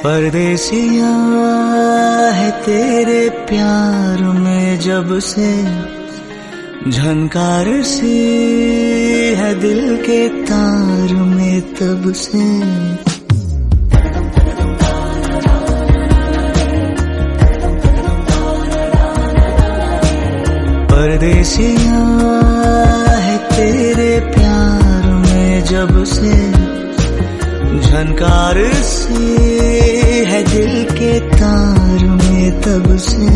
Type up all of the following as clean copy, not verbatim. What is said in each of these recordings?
परदेसिया है तेरे प्यार में जब से, झनकार सी है दिल के तार में तब से। परदेसिया है तेरे प्यार में जब से, झनकार सी है दिल के तार में तब से।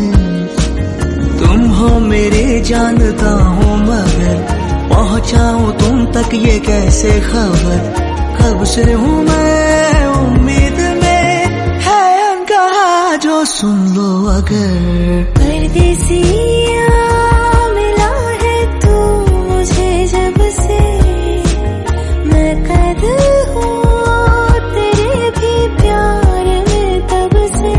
तुम हो मेरे जानता हूँ मगर पहुँचाऊँ तुम तक ये कैसे खबर। कब से हूँ मैं उम्मीद में, है अनकहा जो सुन लो अगर। परदेसिया मिला है तू मुझे जब से, मैं कद हूँ तेरे भी प्यार में तब से।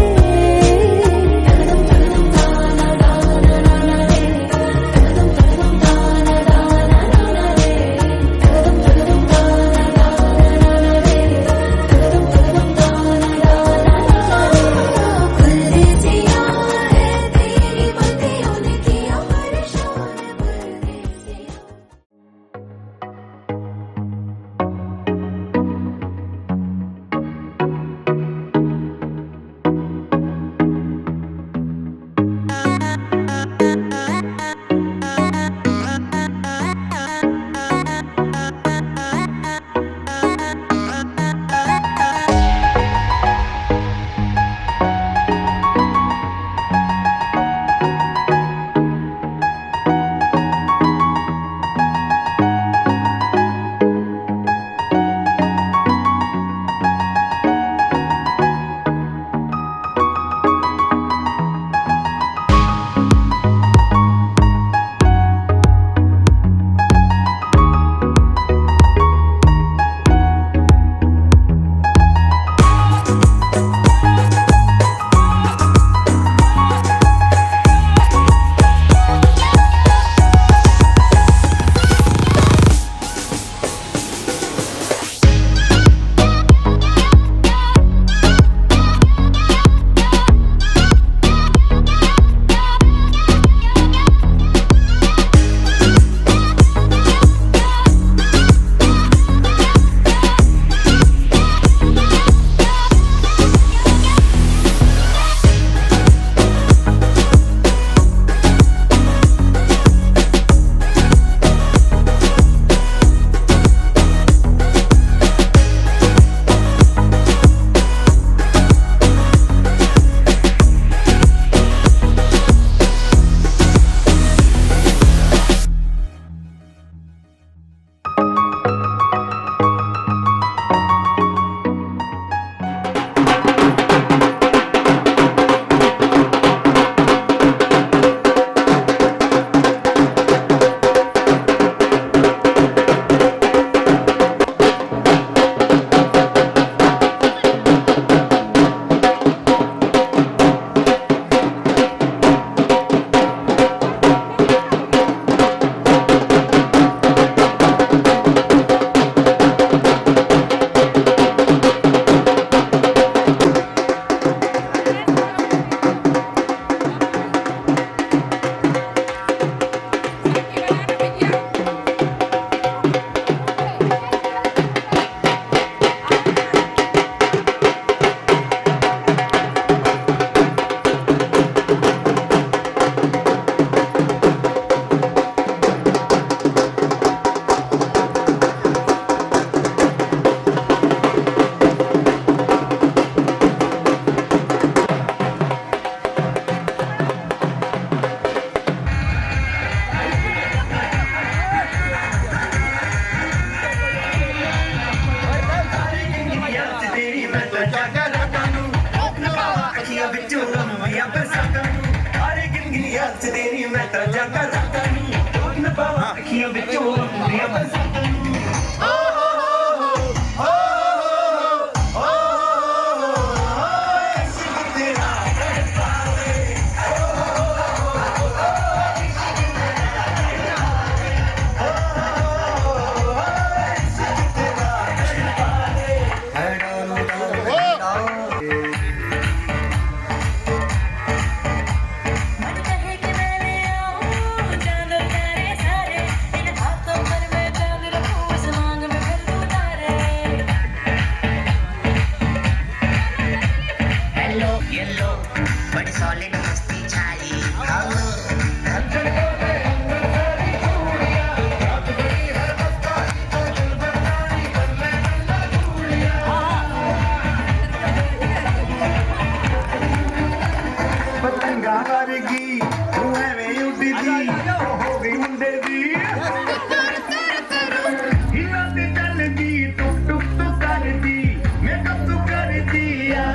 दिया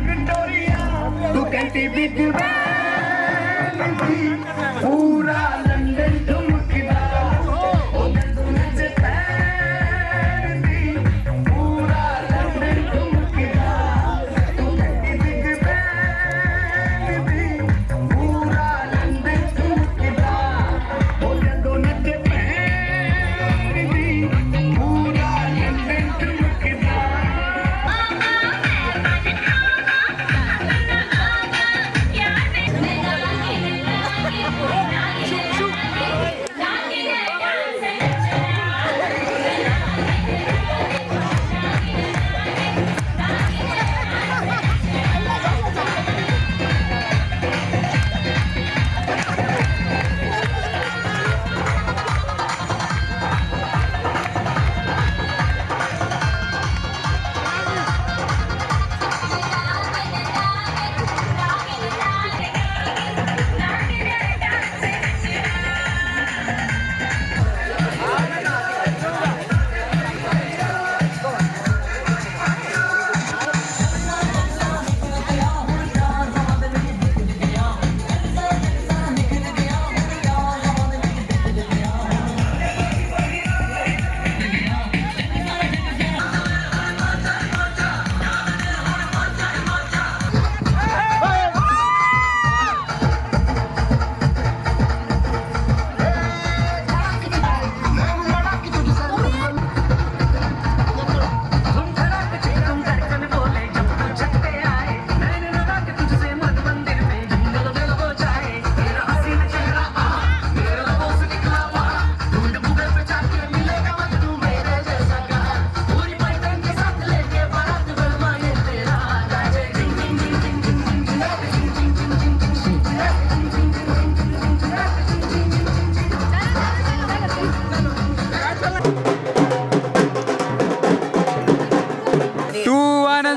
विक्टोरिया तू कहती बिग बैन पूरा लंदन ठुमकदा ओ नच पैर दी पूरा लंदन ठुमकदा तू कहती बिग बैन दी पूरा लंदन ठुमकदा ओ नच पैर दी पूरा लंदन ठुमकदा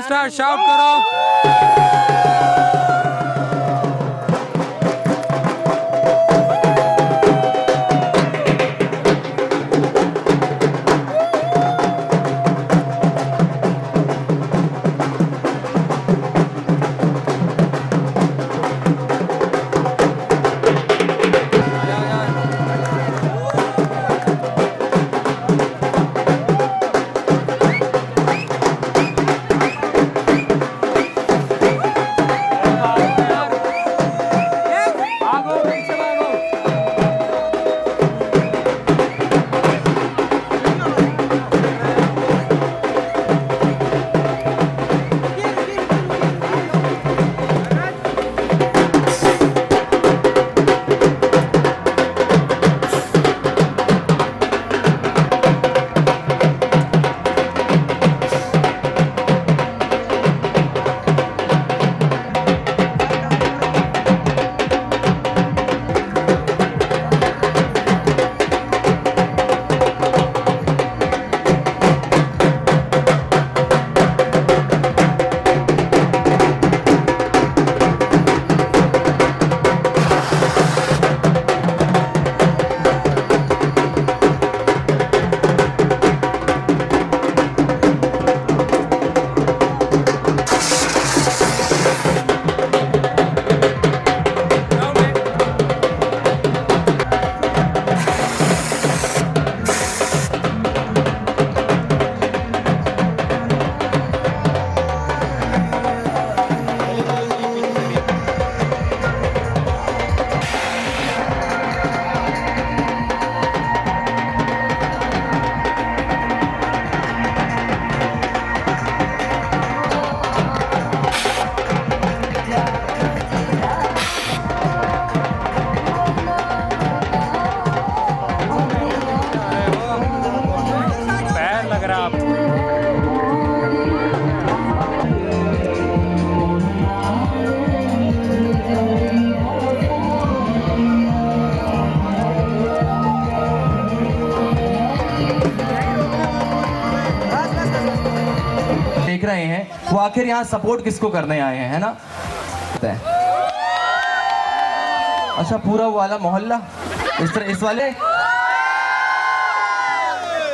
स्टार्ट शाउट करो। देख रहे हैं वो आखिर यहाँ सपोर्ट किसको करने आए हैं, है ना? अच्छा, पूरा वो वाला मोहल्ला इस वाले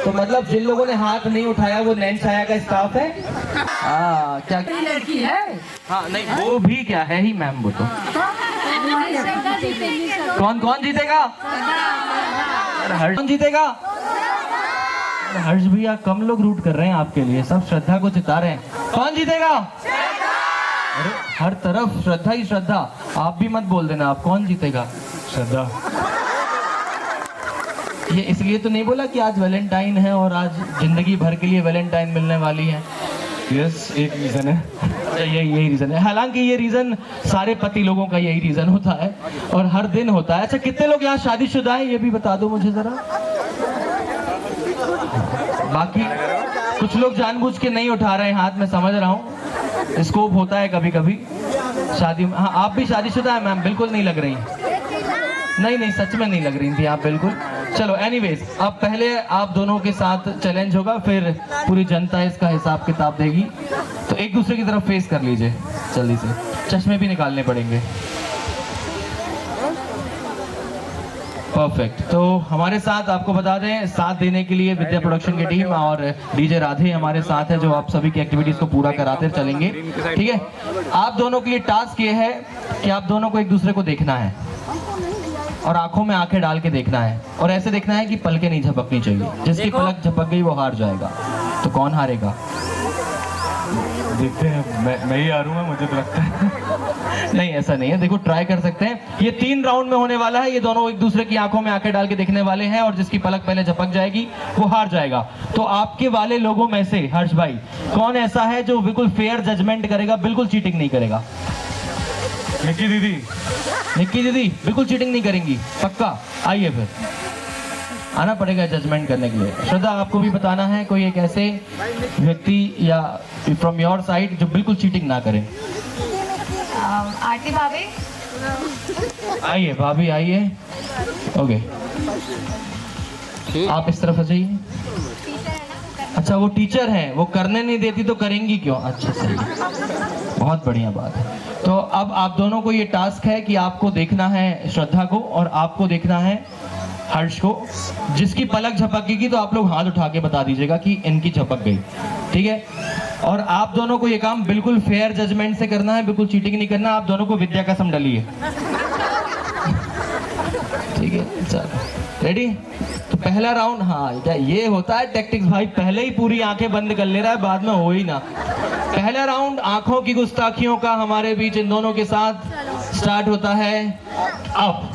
तो मतलब जिन लोगों ने हाथ नहीं उठाया वो नैन छाया का स्टाफ है। क्या लड़की है? हाँ नहीं, वो भी क्या है ही मैम, वो तो कौन कौन जीतेगा? हर्ष कौन जीतेगा? हर्ष भैया कम लोग रूट कर रहे हैं आपके लिए, सब श्रद्धा को जिता रहे हैं। कौन जीतेगा? अरे हर तरफ श्रद्धा ही श्रद्धा, आप भी मत बोल देना आप, कौन जीतेगा? श्रद्धा। ये इसलिए तो नहीं बोला कि आज वैलेंटाइन है और आज जिंदगी भर के लिए वैलेंटाइन मिलने वाली है। यस, एक रीजन है, यही रीजन है। हालांकि ये रीजन सारे पति लोगों का यही रीजन होता है और हर दिन होता है। अच्छा, कितने लोग यहाँ शादीशुदा हैं ये भी बता दो मुझे जरा। बाकी कुछ लोग जानबूझ के नहीं उठा रहे हैं हाथ, मैं समझ रहा हूँ, स्कोप होता है कभी कभी शादी में। हाँ, आप भी शादीशुदा है मैम? बिल्कुल नहीं लग रही, नहीं सच में नहीं लग रही थी आप बिल्कुल। चलो एनीवेज, अब पहले आप दोनों के साथ चैलेंज होगा, फिर पूरी जनता इसका हिसाब किताब देगी। तो एक दूसरे की तरफ फेस कर लीजिए जल्दी से, चश्मे भी निकालने पड़ेंगे। परफेक्ट। तो हमारे साथ आपको बता दें, साथ देने के लिए विद्या प्रोडक्शन की टीम और डीजे राधे हमारे साथ है, जो आप सभी की एक्टिविटीज को पूरा कराते चलेंगे। ठीक है, आप दोनों के लिए टास्क ये है कि आप दोनों को एक दूसरे को देखना है और आंखों में आंखें डाल के देखना है, और ऐसे देखना है कि पलकें नहीं झपकनी चाहिए। जिसकी पलक झपक गई वो हार जाएगा। तो कौन हारेगा? देखते हैं, मैं ही हारूंगा मुझे तो लगता है। नहीं ऐसा नहीं है, देखो ट्राई कर सकते हैं। ये 3 राउंड में होने वाला है, ये दोनों एक दूसरे की आंखों में आंखें डाल के देखने वाले हैं और जिसकी पलक पहले झपक जाएगी वो हार जाएगा। तो आपके वाले लोगों में से हर्ष भाई कौन ऐसा है जो बिल्कुल फेयर जजमेंट करेगा, बिल्कुल चीटिंग नहीं करेगा? निक्की दीदी बिल्कुल चीटिंग नहीं करेंगी, पक्का? आइए फिर, आना पड़ेगा जजमेंट करने के लिए। श्रद्धा, आपको भी बताना है कोई एक ऐसे व्यक्ति या फ्रॉम योर साइड जो बिल्कुल चीटिंग ना करें। आरती भाभी, आइए भाभी आइए। ओके, आप इस तरफ आ जाइए। अच्छा, वो टीचर है, वो करने नहीं देती तो करेंगी क्यों? अच्छा सही, बहुत बढ़िया बात है। तो अब आप दोनों को ये टास्क है कि आपको देखना है श्रद्धा को और आपको देखना है हर्ष को। जिसकी पलक झपकेगी तो आप लोग हाथ उठा के बता दीजिएगा कि इनकी झपक गई, ठीक है? और आप दोनों को ये काम बिल्कुल फेयर जजमेंट से करना है, बिल्कुल चीटिंग नहीं करना। आप दोनों को विद्या कसम डलिए, ठीक है? चलो रेडी? तो पहला राउंड, हाँ ये होता है टैक्टिक्स भाई, पहले ही पूरी आंखें बंद कर ले रहा है, बाद में हो ही ना। पहला राउंड आंखों की गुस्ताखियों का हमारे बीच इन दोनों के साथ स्टार्ट होता है अब।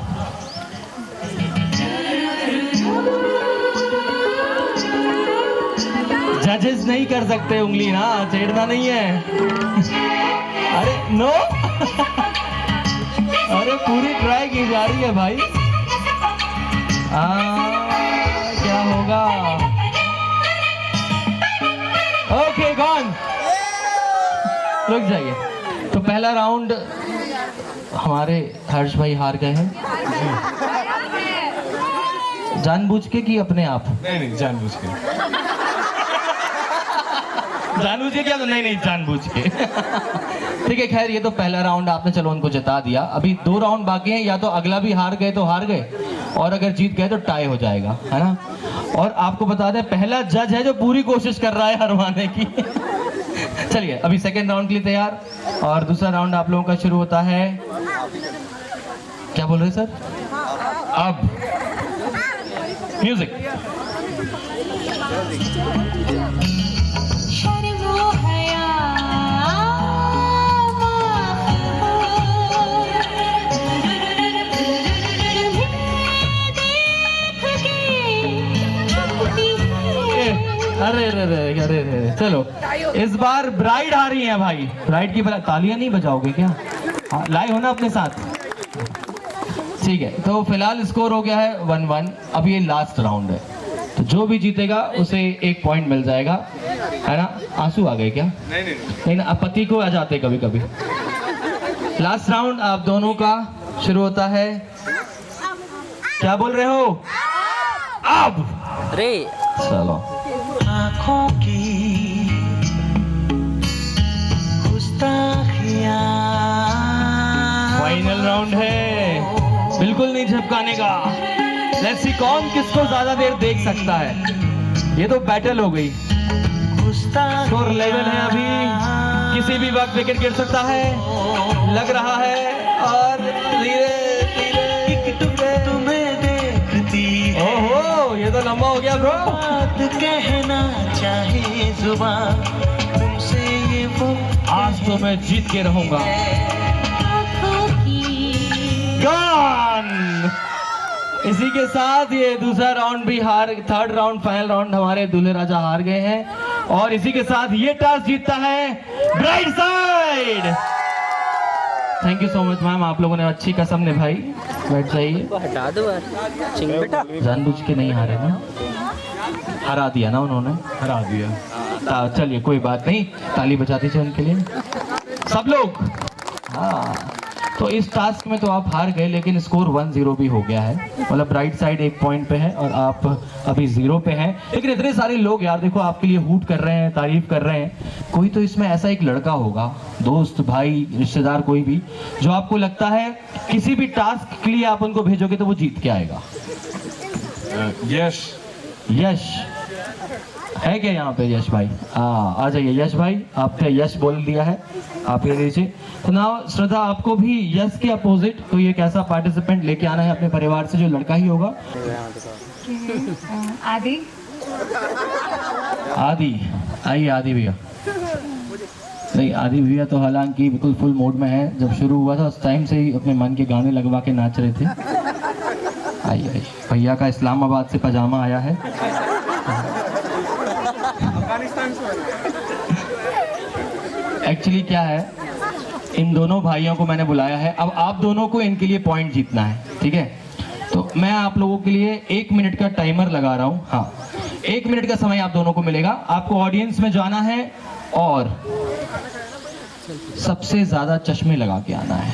जजेस नहीं कर सकते उंगली, ना छेड़ना नहीं है। अरे नो अरे पूरी ट्राई की जा रही है भाई। क्या होगा? ओके गॉन, रुक जाइए। तो पहला राउंड हमारे हर्ष भाई हार गए हैं। जानबूझ के कि अपने आप? नहीं जानबूझ के। जानबूझ के क्या? तो नहीं जानबूझ के। ठीक है, खैर ये तो पहला राउंड आपने चलो उनको जिता दिया। अभी 2 राउंड बाकी हैं, या तो अगला भी हार गए तो हार गए, और अगर जीत गए तो टाई हो जाएगा, है ना? और आपको बता दें, पहला जज है जो पूरी कोशिश कर रहा है हरवाने की। चलिए अभी सेकेंड राउंड के लिए तैयार, और दूसरा राउंड आप लोगों का शुरू होता है। क्या बोल रहे सर? अब म्यूजिक। अरे चलो, इस बार ब्राइड आ रही है भाई। ब्राइड की तालियां नहीं बजाओगे क्या? लाए हो ना अपने साथ? ठीक है, तो फिलहाल स्कोर हो गया है 1-1। अब ये लास्ट राउंड है, तो जो भी जीतेगा उसे 1 पॉइंट मिल जाएगा, है ना? आंसू आ गए क्या? नहीं ना, पति को आ जाते कभी कभी। लास्ट राउंड आप दोनों का शुरू होता है। क्या बोल रहे हो? अब रे चलो, आँखों की गुस्ताखियाँ, फाइनल राउंड है, बिल्कुल नहीं झपकाने का। लेट्स सी कौन किसको ज्यादा देर देख सकता है। ये तो बैटल हो गई, स्कोर लेवल है अभी, किसी भी वक्त विकेट गिर सकता है लग रहा है। और धीरे धीरे तुम्हें देखती ओहो ये तो लंबा हो गया ब्रो। बात कहना चाहे जुबान तुमसे ये वो आज तो मैं जीत के रहूंगा। गॉन। इसी के साथ ये दूसरा राउंड भी थर्ड राउंड फाइनल राउंड हमारे दूल्हे राजा हार गए हैं। और इसी के साथ ये टास्क जीतता है bright side. Thank you so much ma'am, आप लोगों ने अच्छी कसम निभाई। बैठ जाइए। हटा दो जानबूझ के नहीं हारे ना, हरा दिया ना उन्होंने, हरा दिया। चलिए कोई बात नहीं, ताली बजा दीजिए उनके लिए सब लोग। हाँ तो इस टास्क में तो आप हार गए, लेकिन स्कोर 1-0 भी हो गया है। मतलब ब्राइट साइड 1 पॉइंट पे है और आप अभी 0 पे हैं। लेकिन इतने सारे लोग यार देखो आपके लिए हूट कर रहे हैं, तारीफ कर रहे हैं। कोई तो इसमें ऐसा एक लड़का होगा, दोस्त भाई रिश्तेदार कोई भी, जो आपको लगता है किसी भी टास्क के लिए आप उनको भेजोगे तो वो जीत के आएगा। यश यश है क्या यहाँ पे? यश भाई आ जाइए। यश भाई आपने यश बोल दिया है, आप ये लीजिए। तो ना श्रद्धा आपको भी यश के अपोजिट कोई एक ऐसा पार्टिसिपेंट लेके आना है अपने परिवार से जो लड़का ही होगा। आदि आदि आइए, आदि भैया। नहीं आदि भैया तो हालांकि बिल्कुल फुल मूड में है, जब शुरू हुआ था उस टाइम से ही अपने मन के गाने लगवा के नाच रहे थे। आइए आइए, भैया का इस्लामाबाद से पजामा आया है। एक्चुअली क्या है, इन दोनों भाइयों को मैंने बुलाया है, अब आप दोनों को इनके लिए पॉइंट जीतना है, ठीक है? तो मैं आप लोगों के लिए 1 मिनट का टाइमर लगा रहा हूँ। हाँ 1 मिनट का समय आप दोनों को मिलेगा। आपको ऑडियंस में जाना है और सबसे ज्यादा चश्मे लगा के आना है।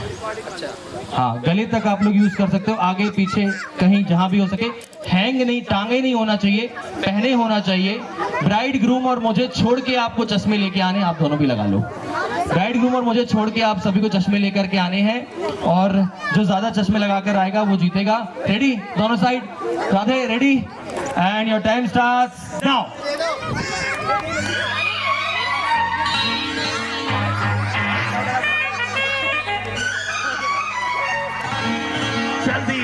हाँ गले तक आप लोग यूज कर सकते हो, आगे पीछे कहीं जहां भी हो सके। हैंग नहीं, टांगे नहीं होना चाहिए, पहने होना चाहिए। ब्राइड ग्रूम और मुझे छोड़ के आपको चश्मे लेके आने, आप दोनों भी लगा लो। ब्राइड ग्रूम और मुझे छोड़ के आप सभी को चश्मे लेकर के आने हैं और जो ज्यादा चश्मे लगा कर आएगा वो जीतेगा। रेडी दोनों side? Radhe ready? And your time starts now. जल्दी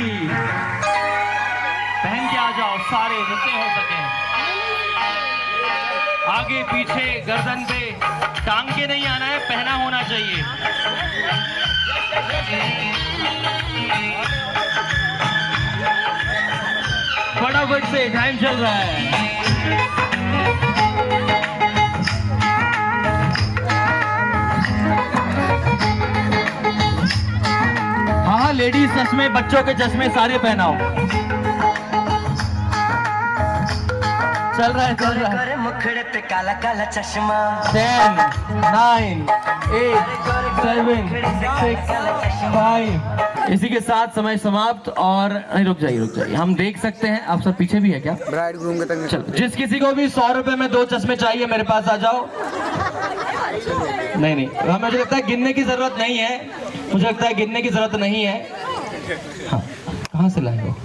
पहन के आ जाओ सारे, जितने हो सके। आगे पीछे गर्दन पे टांग के नहीं आना है, पहना होना चाहिए। फटाफट से, टाइम चल रहा है। हाँ लेडीज चश्मे, बच्चों के चश्मे सारे पहनाओ। चल रहा है चल रहा है। मुखड़े पे काला काला चश्मा। 10 9 8 7 6 5। इसी के साथ समय समाप्त। और नहीं रुक जाइए, हम देख सकते हैं आप सब पीछे भी है क्या? ब्राइड ग्रूम के तक चलो जिस किसी को भी 100 रुपए में 2 चश्मे चाहिए मेरे पास आ जाओ। नहीं मुझे लगता है गिनने की जरूरत नहीं है, हाँ कहाँ से लाए हो?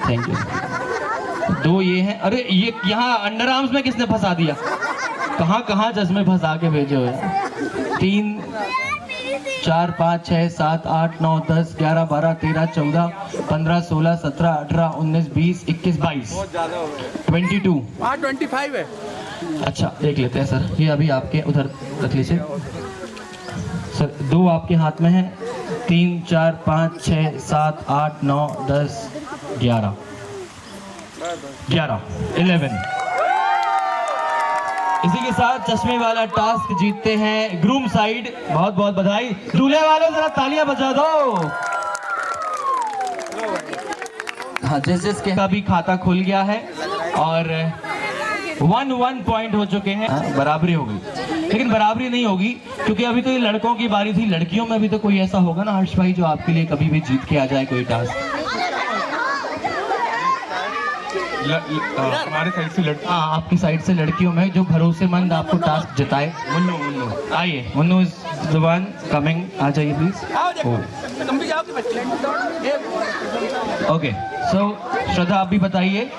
Thank you. 2 ये हैं। अरे ये यहाँ अंडर आर्म्स में किसने फंसा दिया? कहाँ चश्मे फंसा के भेजे हुए? 3 4 5 6 7 8 9 10 11 12 13 14 15 16 17 18 19 20 21 22 22। 25 है। अच्छा देख लेते हैं सर, ये अभी आपके उधर रख लीजिए सर। 2 आपके हाथ में है, 3 4 5 6 7 8 9 10 11 11। इसी के साथ चश्मे वाला टास्क जीतते हैं ग्रूम साइड। बहुत बहुत बधाई। दूल्हे वालों जरा तालियां बजा दो। हाँ जिसके का भी खाता खुल गया है और 1-1 पॉइंट हो चुके हैं। बराबरी हो गई, लेकिन बराबरी नहीं होगी क्योंकि अभी तो ये लड़कों की बारी थी। लड़कियों में भी तो कोई ऐसा होगा ना हर्ष भाई जो आपके लिए कभी भी जीत के आ जाए कोई टास्क। हमारे साइड से लड़का हाँ, आपकी साइड से लड़कियों में जो भरोसेमंद आपको टास्क जिताए। मुन्नू आइए, Munnu is the one coming. आ जाइए प्लीज। ओके, सो श्रद्धा आप भी बताइए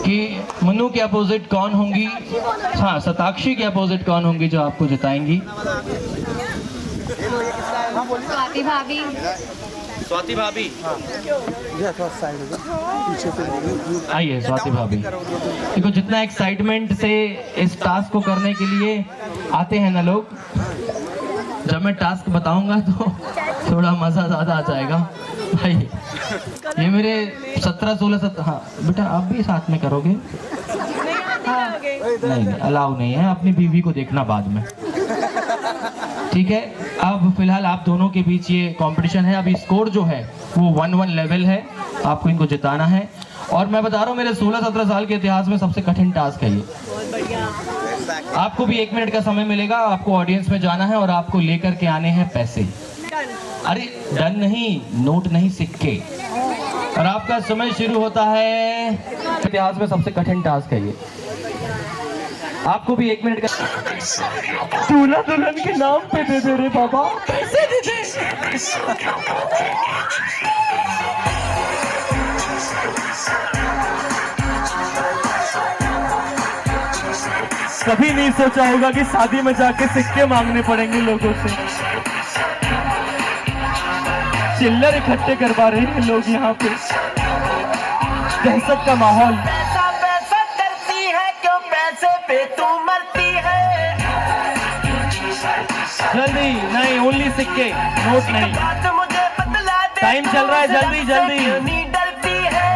कि मुन्नू के अपोजिट कौन होंगी, हाँ शताक्षी के अपोजिट कौन होंगी जो आपको जिताएंगी? स्वाति भाभी। स्वाति भाभी, आइए स्वाति भाभी। देखो जितना एक्साइटमेंट से इस टास्क को करने के लिए आते हैं ना लोग, जब मैं टास्क बताऊंगा तो थोड़ा मजा ज्यादा आ जाएगा। भाई ये मेरे 17-16 हाँ बेटा आप भी साथ में करोगे? नहीं अलाउ नहीं है, अपनी बीवी को देखना बाद में, ठीक है। अब फिलहाल आप दोनों के बीच ये कंपटीशन है। अभी स्कोर जो है वो 1-1 लेवल है, आपको इनको जिताना है। और मैं बता रहा हूँ मेरे 16-17 साल के इतिहास में सबसे कठिन टास्क है ये। आपको भी 1 मिनट का समय मिलेगा, आपको ऑडियंस में जाना है और आपको लेकर के आने हैं पैसे। अरे डन नहीं, नोट नहीं, सिक्के। और आपका समय शुरू होता है। इतिहास में सबसे कठिन टास्क है ये। आपको भी 1 मिनट का दूल्हा दुल्हन के नाम पे दे दे रे बाबा, पैसे दे दे। कभी नहीं सोचा होगा कि शादी में जाके सिक्के मांगने पड़ेंगे लोगों से। चिल्लर इकट्ठे करवा रहे हैं लोग यहाँ पे। दहशत का माहौल। पैसा करती है क्यों, पैसे पे तू मरती है। जल्दी नहीं, ओनली सिक्के, नोट नहीं। मुझे बतला दे, टाइम चल रहा है, जल्दी जल्दी। नहीं डरती है।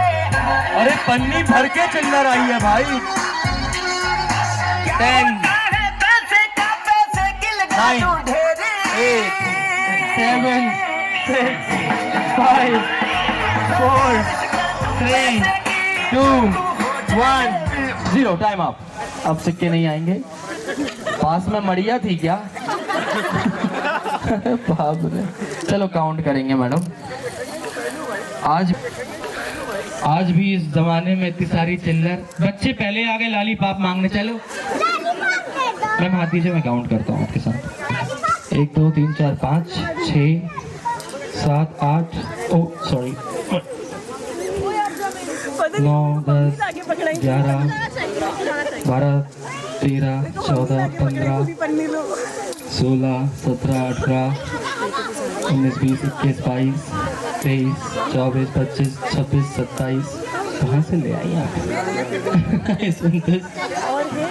अरे पन्नी भर के चिल्लर आई है भाई। 10 पैसे का पैसे की लगा 9 दूं ढेरे। 8 7 6 5 4 3 2 1 0। Time up. अब सिक्के नहीं आएंगे। पास में मड़िया थी क्या? बाप रे। चलो काउंट करेंगे मैडम। आज भी इस जमाने में इतनी सारी चिल्लर। बच्चे पहले आ गए लाली पाप मांगने। चलो मैम हाथ दीजिए, मैं काउंट करता हूँ आपके साथ। 1 2 3 4 5 6 7 8 ओ सॉरी 9 10 11 12 13 14 15 16 17 18 19 20 21 22 23 24 25 26 27। कहाँ से ले आई आप? 29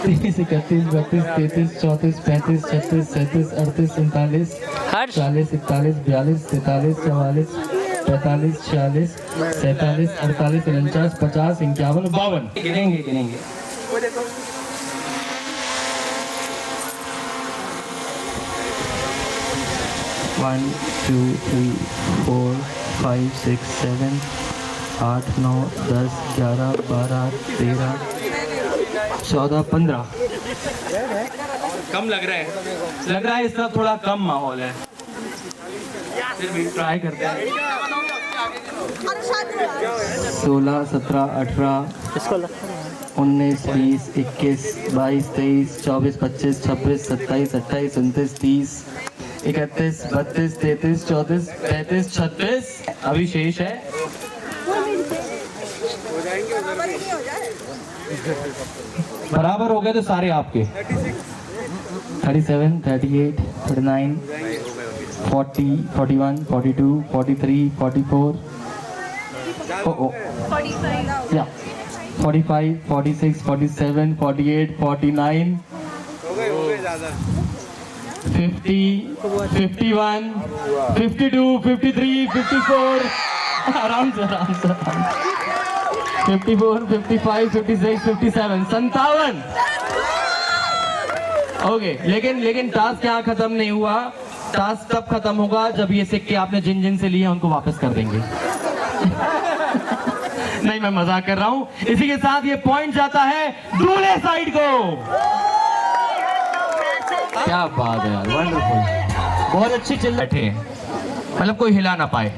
30 31 32 33 34 35 36 37 38 39 40 41 42 43 44 45 46 47 48 49 50 51 52। गिनेंगे। 1 2 3 4 5 6 7 8 9 10 11 12 13 14 15। कम लग रहा है इस तरफ थोड़ा कम माहौल है, फिर भी ट्राई करते हैं। 16 17 18 19 20 21 22 23 24 25 26 27 28 29 30 31 32 33 34 35 36। अभी शेष है। बराबर हो गए तो सारे आपके। 37 38 39 40 41 42 43 44 या 45 46 47 48 49 50 51 52 53 54 आराम से 54 55 56 57 57। ओके, लेकिन टास्क यहाँ खत्म नहीं हुआ। टास्क तब खत्म होगा जब ये सिक्के आपने जिन से लिए उनको वापस कर देंगे। नहीं, मैं मजाक कर रहा हूँ। इसी के साथ ये पॉइंट जाता है दूल्हे साइड को। क्या बात है यार, वंडरफुल। बहुत अच्छी चिल्ला बैठे हैं, मतलब कोई हिला ना पाए।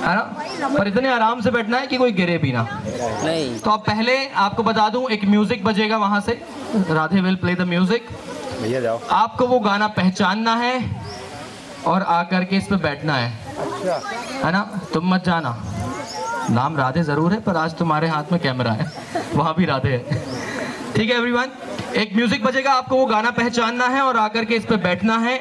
है ना, पर इतने आराम से बैठना है कि कोई गिरे भी ना। नहीं तो अब पहले आपको बता दूं, एक म्यूजिक बजेगा वहां से, Radhe will play the music. भैया जाओ। आपको वो गाना पहचानना है और आकर के इस पे बैठना है, है ना। तुम मत जाना, नाम राधे जरूर है पर आज तुम्हारे हाथ में कैमरा है, वहां भी राधे है। ठीक है एवरीवन, एक म्यूजिक बजेगा, आपको वो गाना पहचानना है और आकर के इस पे बैठना है।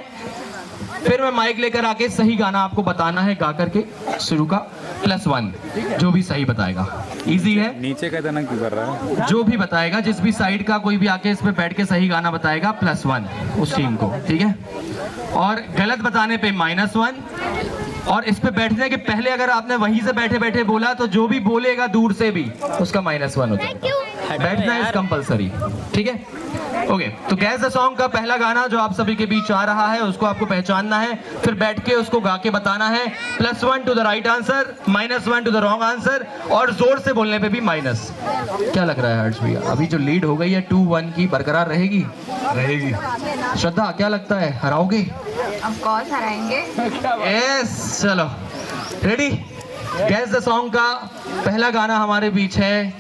फिर मैं माइक लेकर आके सही गाना आपको बताना है, गा करके शुरू का +1, जो भी सही बताएगा। इजी है, नीचे का इतना क्यों कर रहा है? जो भी बताएगा, जिस भी साइड का कोई भी आके इस पे बैठ के सही गाना बताएगा +1 उस टीम को, ठीक है। और गलत बताने पे -1, और इस पे बैठने के पहले अगर आपने वहीं से बैठे बैठे बोला तो जो भी बोलेगा दूर से भी उसका -1 हो जाएगा। बैठना इज कंपलसरी, ठीक है। ओके, तो गैस द सॉन्ग का पहला गाना जो आप सभी के बीच आ रहा है उसको आपको पहचानना है, फिर बैठ के उसको गा के बताना है। +1 to the right answer, -1 to the wrong answer, और जोर से बोलने पे भी माइनस। क्या लग रहा है हर्ष भैया, अभी जो लीड हो गई है 2-1 की बरकरार रहेगी? रहेगी। श्रद्धा क्या लगता है, हराओगे? ऑफ कोर्स हराएंगे। यस, चलो रेडी। गैस द सॉन्ग का पहला गाना हमारे बीच है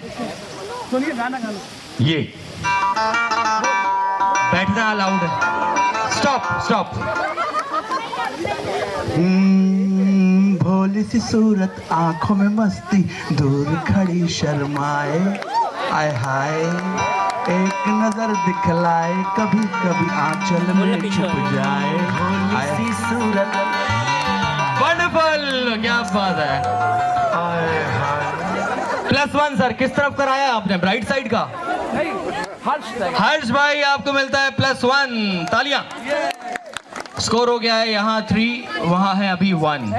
ये। बैठना अलाउड है। Stop stop. भोली सी सूरत, आंखों में मस्ती, दूर खड़ी शर्माए, आय हाय एक नजर दिखलाए, कभी कभी आंचल में छुप जाए, भोली सी सूरत। वंडरफुल, क्या बात है। +1 सर, किस तरफ कराया आपने, ब्राइट साइड का? हर्ष भाई आपको मिलता है +1, तालियां। स्कोर हो गया है यहाँ 3, वहाँ है अभी 1,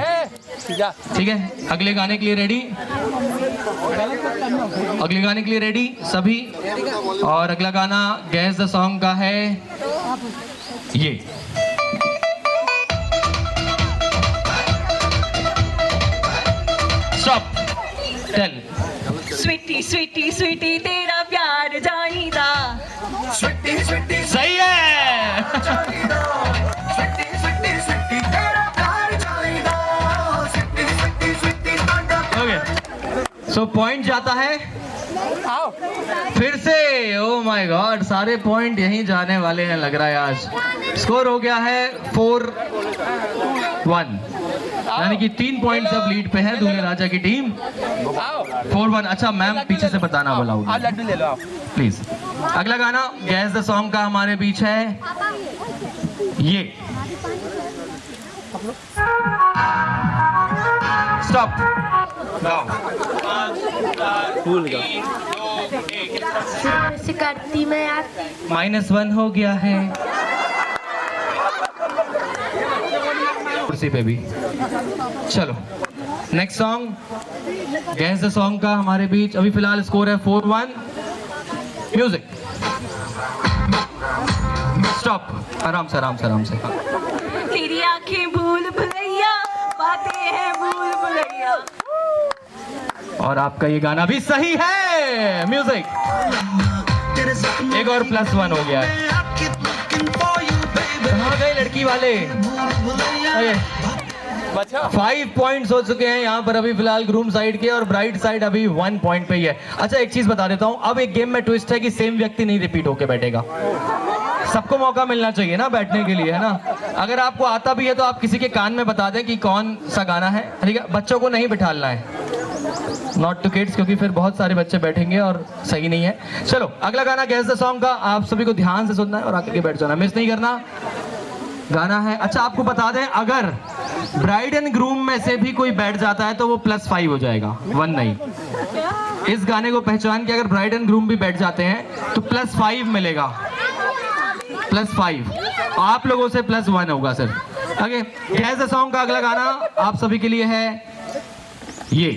ठीक है। अगले गाने के लिए रेडी, अगले गाने के लिए रेडी सभी। और अगला गाना गैस द सॉन्ग का है ये। Stop, tell. Sweetie sweetie sweetie तेरा प्यार जानीदा। स्वीटी स्वीटी सही है। स्वीटी स्वीटी स्वीटी तेरा प्यार जाएगा, स्वीटी स्वीटी स्वीटी ताड़ा। ओके, सो पॉइंट जाता है फिर से। ओ माय गॉड, सारे पॉइंट यहीं जाने वाले हैं लग रहा है आज। स्कोर हो गया है 4-1, यानी कि 3 पॉइंट अब लीड पे है दूल्हे राजा की टीम। 4-1। अच्छा मैम पीछे से बताना बोला प्लीज। अगला गाना गैस द सॉन्ग का हमारे बीच है ये। स्टॉप। से करती मैं यार। -1 हो गया है कुर्सी पे भी। चलो next song guess the song का हमारे बीच अभी फिलहाल स्कोर है 4-1। म्यूजिक। स्टॉप, आराम से आराम से आराम से। तेरी आंखें भूल भुलैया, बातें हैं भूल भुलैया। और आपका ये गाना भी सही है। म्यूजिक। एक और +1 हो गया है। कहाँ गए लड़की वाले? 5 पॉइंट्स हो चुके हैं यहाँ पर अभी फिलहाल ग्रूम साइड के, और ब्राइड साइड अभी 1 पॉइंट पे ही है। अच्छा एक चीज बता देता हूँ, अब एक गेम में ट्विस्ट है कि सेम व्यक्ति नहीं रिपीट होके बैठेगा। सबको मौका मिलना चाहिए ना बैठने के लिए, है ना। अगर आपको आता भी है तो आप किसी के कान में बता दें कि कौन सा गाना है, ठीक है। बच्चों को नहीं बिठाना है, नॉट टू किड्स, क्योंकि फिर बहुत सारे बच्चे बैठेंगे और सही नहीं है। चलो अगला गाना गैस द सॉन्ग का आप सभी को ध्यान से सुनना है और आकर के बैठ जाना, मिस नहीं करना। गाना है, अच्छा आपको बता दें, अगर ब्राइड एंड ग्रूम में से भी कोई बैठ जाता है तो वो +5 हो जाएगा, 1 नहीं। इस गाने को पहचान के अगर ब्राइड एंड ग्रूम भी बैठ जाते हैं तो +5 मिलेगा, +5। आप लोगों से +1 होगा sir. Okay, gas the song का अगला गाना आप सभी के लिए है ये।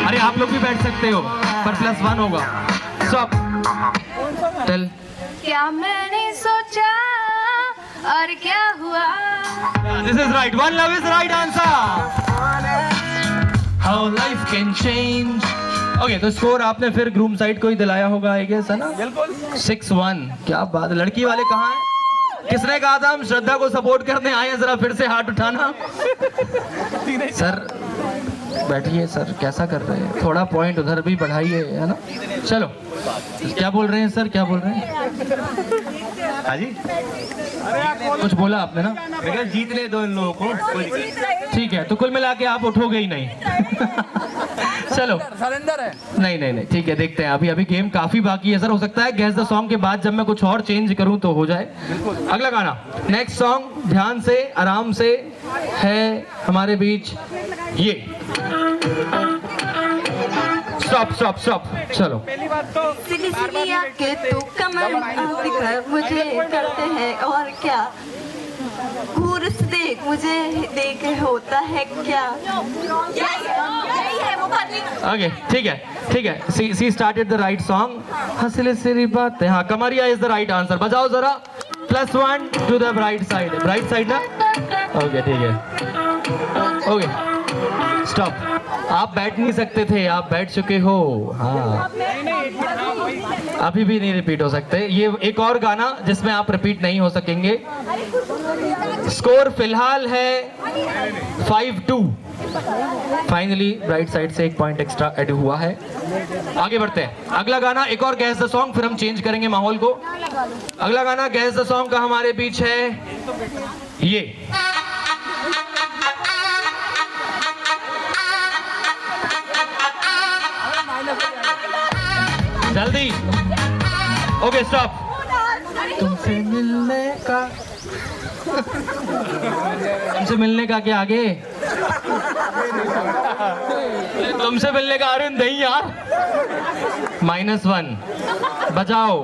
अरे आप लोग भी बैठ सकते हो पर +1 होगा। Stop, tell. क्या मैंने सोचा और क्या हुआ? This is right. One love is right answer. How life can change. Okay, तो स्कोर आपने फिर ग्रूम साइड को ही दिलाया होगा, आई गेस, है ना? बिल्कुल। 6-1। क्या बात है। लड़की वाले कहाँ हैं? किसने कहा था हम श्रद्धा को सपोर्ट करने आए हैं? जरा फिर से हाथ उठाना। सर बैठिए सर, कैसा कर रहे हैं? थोड़ा पॉइंट उधर भी बढ़ाइए, है ना? चलो, क्या बोल रहे हैं सर, क्या बोल रहे हैं? हाँ जी, कुछ बोला आपने ना? मैं जीत ले दो इन लोगों को। ठीक है, तो कुल मिला के आप उठोगे ही नहीं। चलो सरेंडर है। नहीं, ठीक है, देखते हैं। अभी गेम काफी बाकी है सर। हो सकता है गैस द सॉन्ग के बाद जब मैं कुछ और चेंज करूं तो हो जाए। अगला गाना, नेक्स्ट सॉन्ग, ध्यान से आराम से है हमारे बीच ये। स्टॉप। चलो, सिली आके तू कमर दिखा मुझे करते हैं और क्या, घूर से देख मुझे देख होता है क्या। यही है वो भरनी। ओके, ठीक है। सी स्टार्टेड द राइट सॉन्ग। हंसले सिरी बात है। हाँ, कमरिया इज द राइट आंसर। बजाओ जरा। +1 टू द ब्राइट साइड ना। ओके, ठीक है। Okay, stop. आप बैठ नहीं सकते थे, आप बैठ चुके हो। हाँ, अभी भी नहीं रिपीट हो सकते। ये एक और गाना जिसमें आप रिपीट नहीं हो सकेंगे। स्कोर फिलहाल है 5-2। फाइनली राइट साइड से 1 पॉइंट एक्स्ट्रा ऐड हुआ है। आगे बढ़ते हैं। अगला गाना, एक और गैस द सॉन्ग, फिर हम चेंज करेंगे माहौल को। अगला गाना गैस द सॉन्ग का हमारे बीच है ये। जल्दी। Okay, stop. तुमसे मिलने का क्या आगे? तुमसे मिलने का, अरे नहीं यार। -1 बजाओ।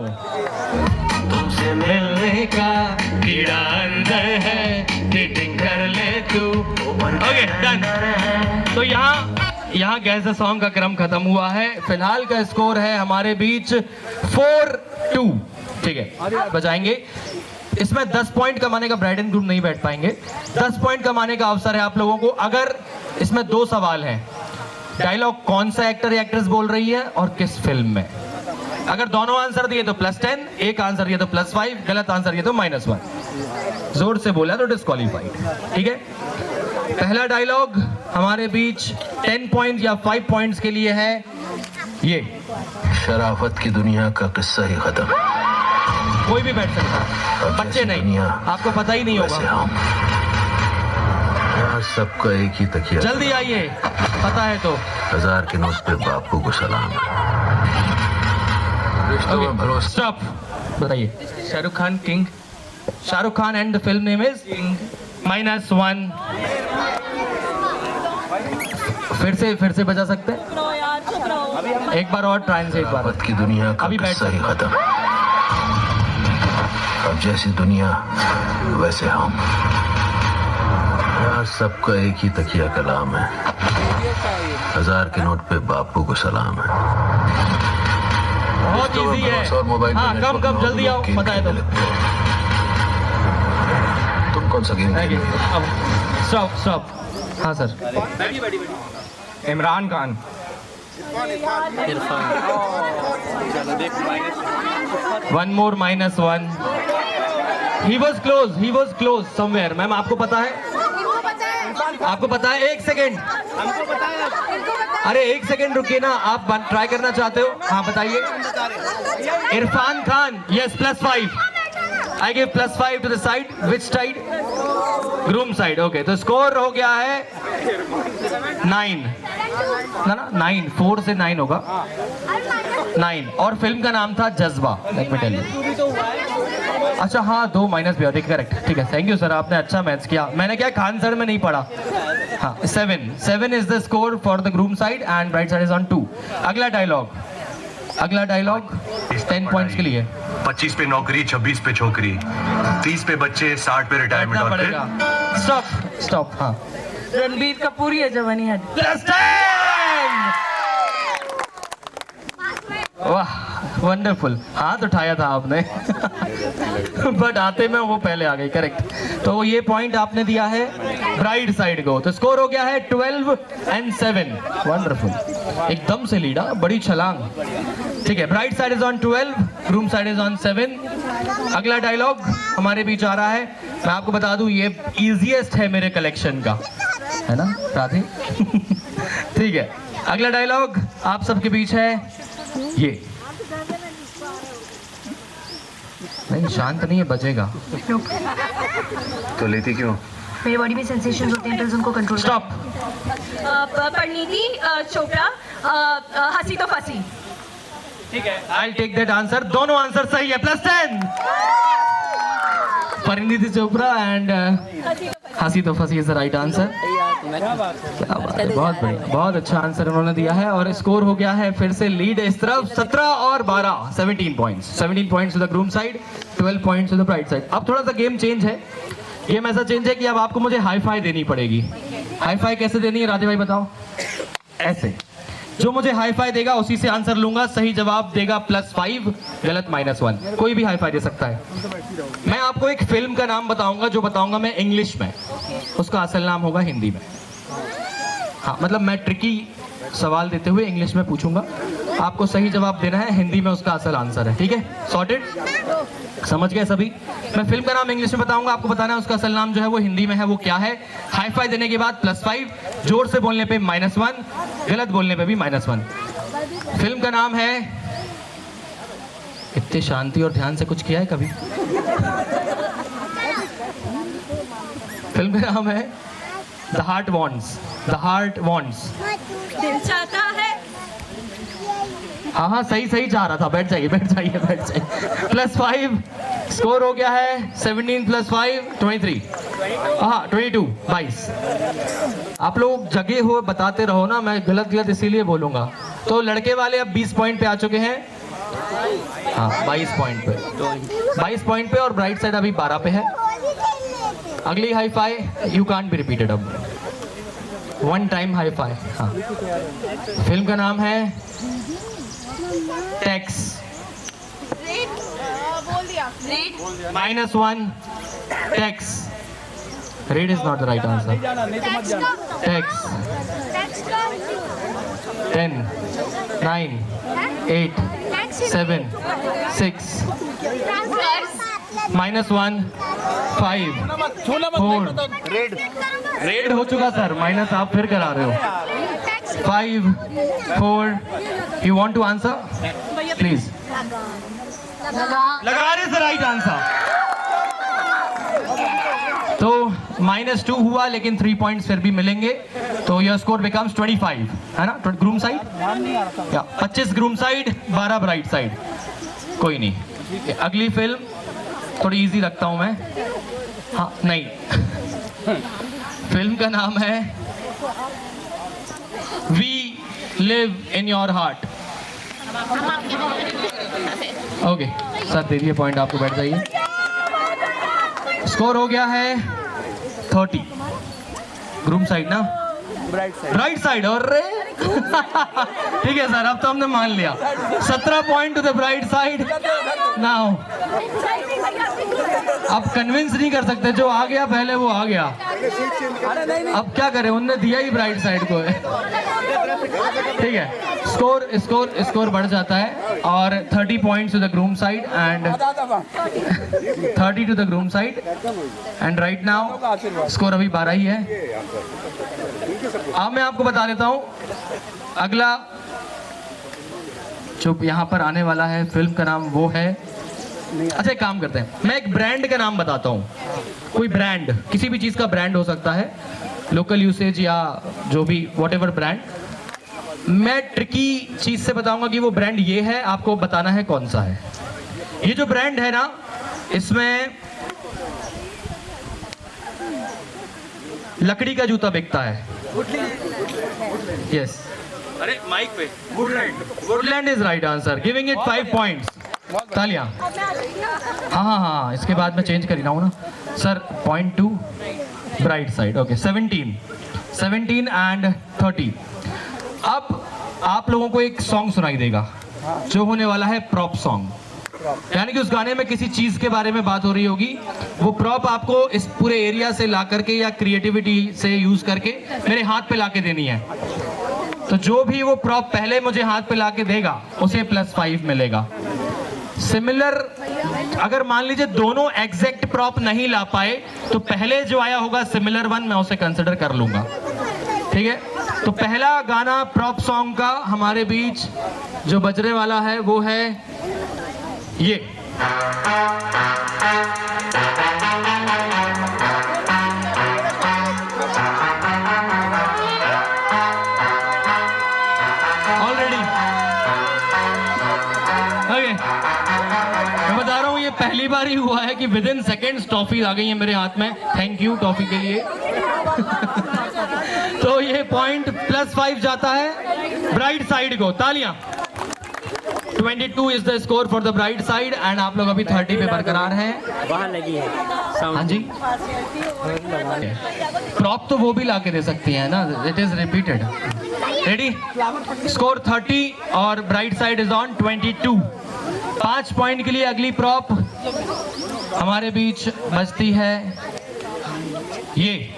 तुमसे मिलने का कीड़ा अंदर है, डेटिंग कर ले तू। Okay, done. तो यहाँ गैस द सॉन्ग का क्रम खत्म हुआ है। फिलहाल का स्कोर है हमारे बीच 4-2। ठीक है, बजाएंगे। इसमें 10 पॉइंट कमाने का ब्राइड एंड ग्रूम नहीं बैठ पाएंगे। 10 पॉइंट कमाने का अवसर है आप लोगों को। अगर इसमें 2 सवाल हैं, डायलॉग कौन सा एक्टर या एक्ट्रेस बोल रही है और किस फिल्म में। अगर दोनों आंसर दिए तो +10, एक आंसर दिए तो +5, गलत आंसर दिए तो -1। जोर से बोला तो डिस्क्वालीफाइड। ठीक है, पहला डायलॉग हमारे बीच 10 पॉइंट या 5 पॉइंट्स के लिए है ये। शराफत की दुनिया का किस्सा ही खत्म। कोई भी बैठ सकता है, बच्चे नहीं, आपको पता ही नहीं होगा। यार सबका एक ही तकिया। जल्दी आइए, पता है तो। 1000 के नोट पे बापू को सलाम। स्टॉप। बताइए। Shahrukh Khan king. Shahrukh Khan and the film name is -1। फिर से बजा सकते हैं? एक बार और ट्राई से, एक बार। शराफत की दुनिया का अभी बैठ किस्सा ही खत्म। अब जैसी दुनिया वैसे हम। यार सबका एक ही तकिया कलाम है। 1000 के नोट पे बापू को सलाम है। बहुत इजी है। हाँ, कम जल्दी आओ, पता है तो। तुम कौन सा गेम? स्टॉप। हाँ sir. Imran Khan. One more -1. He was close somewhere. Ma'am आपको पता है? आपको पता है? 1 सेकेंड। अरे 1 सेकेंड रुकिए ना, आप ट्राई करना चाहते हो? हाँ बताइए। Irfan Khan. Yes, +5. I give +5 to the side. Which side? Groom side. Okay, तो स्कोर हो गया है 9 ना 9, 4 से 9 होगा। 9। और फिल्म का नाम था जज्बा। Let me tell you. अच्छा हाँ, 2 माइनस भी होते। करेक्ट, ठीक है, थैंक यू सर, आपने अच्छा मैच किया। मैंने क्या खान सर में नहीं पढ़ा। हाँ, 7 is the score for the groom side and bride side is on 2। अगला डायलॉग 10 पॉइंट्स के लिए। 25 पे नौकरी, 26 पे छोकरी, 30 पे बच्चे, 60 पे रिटायरमेंट और फिर स्टॉप। हाँ, रणबीर कपूर ही है जवानी है। +10। वाह, वंडरफुल। हाथ उठाया था आपने। बट आते में वो पहले आ गई। करेक्ट। तो ये पॉइंट आपने दिया है ब्राइड साइड को। तो स्कोर हो गया है 12 and 7। वंडरफुल, एकदम से लीडा, बड़ी छलांग। ठीक है, bright side is on 12, groom side is on 7। अगला डायलॉग हमारे बीच आ रहा है। मैं आपको बता दूं ये इजीएस्ट है मेरे कलेक्शन का, है ना राधे? ठीक है, अगला डायलॉग आप सबके बीच है ये। नहीं शांत नहीं है, बजेगा। तो लेती क्यों? मेरी बॉडी में सेंसेशन होते हैं, उनको कंट्रोल। स्टॉप। परिणीति चोपड़ा, हंसी तो फंसी। ठीक है, आई टेक दैट आंसर। दोनों आंसर सही है, +10। परिणीति चोपड़ा एंड हंसी तो फंसी इज द राइट आंसर। क्या बात है, बहुत बढ़िया, बहुत अच्छा आंसर उन्होंने दिया है। और स्कोर हो गया है फिर से लीड इस तरफ 17 और 12, 17 points. 17 points to the groom side, 12 points to the bride side. अब थोड़ा सा गेम चेंज है। गेम ऐसा चेंज है कि अब आपको मुझे हाई फाई देनी पड़ेगी। हाई फाई कैसे देनी है राधे भाई बताओ? ऐसे, जो मुझे हाई फाई देगा उसी से आंसर लूंगा। सही जवाब देगा +5, गलत -1। कोई भी हाई फाई दे सकता है। मैं आपको एक फिल्म का नाम बताऊंगा, जो बताऊंगा मैं इंग्लिश में, उसका असल नाम होगा हिंदी में। हाँ, मतलब मैं ट्रिकी सवाल देते हुए इंग्लिश में पूछूंगा, आपको सही जवाब देना है, हिंदी में उसका असल आंसर है। ठीक है, सॉर्टेड? समझ गए सभी? मैं फिल्म का नाम इंग्लिश में बताऊंगा, आपको बताना है उसका असल नाम जो है वो हिंदी में है, वो क्या है। हाई फाई देने के बाद +5, जोर से बोलने पे -1, गलत बोलने पे भी -1। फिल्म का नाम है, इतनी शांति और ध्यान से कुछ किया है कभी? फिल्म का नाम है the heart wants. The heart wants. दिल चाहता है। हाँ हाँ, सही सही चाह रहा था। बैठ जाइए, बैठ जाइए, बैठ जाइए। +5 स्कोर हो गया है। 17 + 5 23। हाँ 22, 22। आप लोग जगे हुए बताते रहो ना, मैं गलत गलत इसीलिए बोलूंगा। तो लड़के वाले अब 20 पॉइंट पे आ चुके हैं। हाँ 22 पॉइंट पे, 22 पॉइंट पे, और ब्राइट साइड अभी 12 पे है। अगली hi fi you can't be repeated. अब 1 टाइम हाई फाई। हाँ, फिल्म का नाम है tax. -1 tax. Red is not the right answer. Tax. 10 9 8 7 6 -1 5 4। Red हो चुका सर, माइनस आप फिर करा रहे हो। 5 4। You want to answer please? लगा रहे सर, राइट आंसर। तो -2 हुआ, लेकिन 3 पॉइंट्स फिर भी मिलेंगे, तो यह स्कोर बिकम्स 25, है ना? ग्रूम साइड या 25 ग्रूम साइड, 12 ब्राइट साइड। कोई नहीं, अगली फिल्म थोड़ी इजी रखता हूं मैं। हाँ नहीं, फिल्म का नाम है we live in your heart. Okay sir, दे दिए पॉइंट आपको, बैठ जाइए। स्कोर हो गया है 30 ग्रूम साइड ना, ब्राइट साइड। और ठीक है सर, अब तो हमने मान लिया। 17 point two the bride side. Now अब कन्विंस नहीं कर सकते, जो आ गया पहले वो आ गया। अब क्या करें, उनने दिया ही ब्राइट साइड को। ठीक है, स्कोर बढ़ जाता है, और 30 points to the groom side and 30 to the groom side. And right now score अभी 12 ही है। अब मैं आपको बता देता हूं, अगला जो यहाँ पर आने वाला है, फिल्म का नाम वो है, अच्छा एक काम करते हैं, मैं एक ब्रांड का नाम बताता हूँ। कोई ब्रांड, किसी भी चीज का ब्रांड हो सकता है, लोकल यूसेज या जो भी व्हाटएवर ब्रांड। मैं ट्रिकी चीज से बताऊंगा कि वो ब्रांड ये है, आपको बताना है कौन सा है। ये जो ब्रांड है ना, इसमें लकड़ी का जूता बिकता है। यस, अरे माइक पे Woodland is right answer, giving it 5 points. तालियां। हाँ हाँ हाँ, इसके बाद मैं चेंज कर रहा हूँ ना sir. 0.2 bright side. Okay 17 and 30। अब आप लोगों को एक सॉन्ग सुनाई देगा, जो होने वाला है प्रॉप सॉन्ग, यानी कि उस गाने में किसी चीज के बारे में बात हो रही होगी। वो प्रॉप आपको इस पूरे एरिया से ला करके या क्रिएटिविटी से यूज करके मेरे हाथ पे ला के देनी है। तो जो भी वो प्रॉप पहले मुझे हाथ पे लाके देगा उसे +5 मिलेगा। सिमिलर अगर मान लीजिए दोनों एग्जैक्ट प्रॉप नहीं ला पाए तो पहले जो आया होगा सिमिलर वन मैं उसे कंसिडर कर लूंगा, ठीक है। तो पहला गाना प्रॉप सॉन्ग का हमारे बीच जो बजने वाला है वो है ये। ऑलरेडी ओके, मैं बता रहा हूँ ये पहली बार ही हुआ है कि विद इन सेकेंड्स टॉफी आ गई है मेरे हाथ में। थैंक यू टॉफी के लिए। तो ये पॉइंट +5 जाता है ब्राइट साइड को। तालियां। 22 is the score for the bride side and आप लोग अभी 30 पे बरकरार हैं। वहाँ लगी है हाँ जी, प्रॉप तो वो भी ला के दे सकती है ना, it is repeated. Ready, score 30 और bright side is on 22। 5 point के लिए अगली प्रॉप हमारे बीच बजती है ये।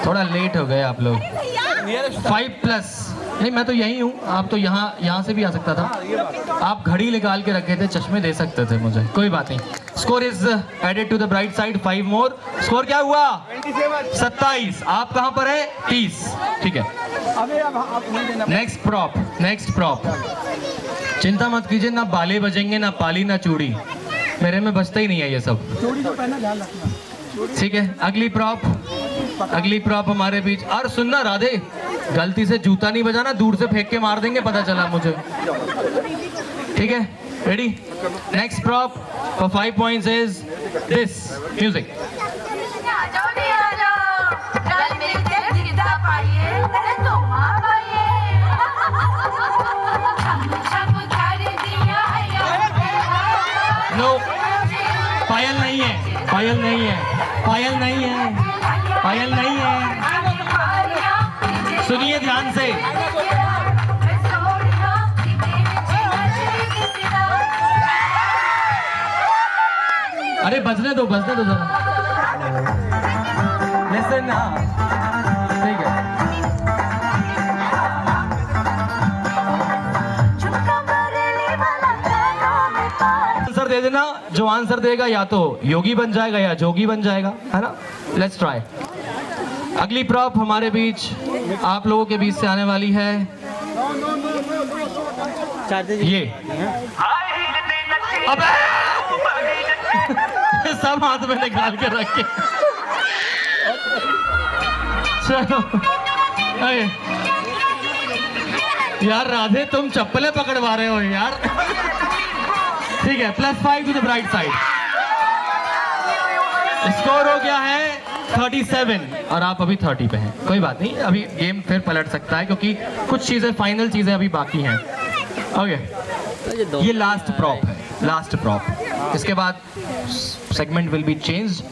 थोड़ा लेट हो गए आप लोग। 5+ नहीं, मैं तो यही हूँ, आप तो यहाँ से भी आ सकता था। आप घड़ी निकाल के रखे थे, चश्मे दे सकते थे मुझे, कोई बात नहीं। Score is added to the bride side 5 more. Score क्या हुआ? 27। आप कहाँ पर है? 30, ठीक है। नेक्स्ट प्रॉप चिंता मत कीजिए, ना बाले बजेंगे, ना पाली, ना चूड़ी, मेरे में बजता ही नहीं है ये सब, ठीक है। अगली प्रॉप हमारे बीच। और सुनना राधे, गलती से जूता नहीं बजाना, दूर से फेंक के मार देंगे, पता चला मुझे, ठीक है। Ready, next prop for 5 points is this. Music. No, पायल नहीं है, पायल नहीं है, पायल नहीं है, पायल नहीं है। सुनिए ध्यान से। अरे बजने दो जरा। लिसन ना, ठीक है। आंसर दे देना, जो आंसर देगा या तो योगी बन जाएगा या जोगी बन जाएगा, है ना। Let's try. अगली प्रॉप हमारे बीच आप लोगों के बीच से आने वाली है ये। अबे सब हाथ में निकाल के रखे। चलो यार राधे, तुम चप्पलें पकड़वा रहे हो यार। ठीक है, +5 to the bride side. Score हो गया है 37 और आप अभी 30 पे हैं। कोई बात नहीं, अभी गेम फिर पलट सकता है क्योंकि कुछ चीजें, फाइनल चीजें अभी बाकी हैं। ओके, ये लास्ट प्रॉप है, लास्ट प्रॉप। इसके बाद सेगमेंट विल बी चेंज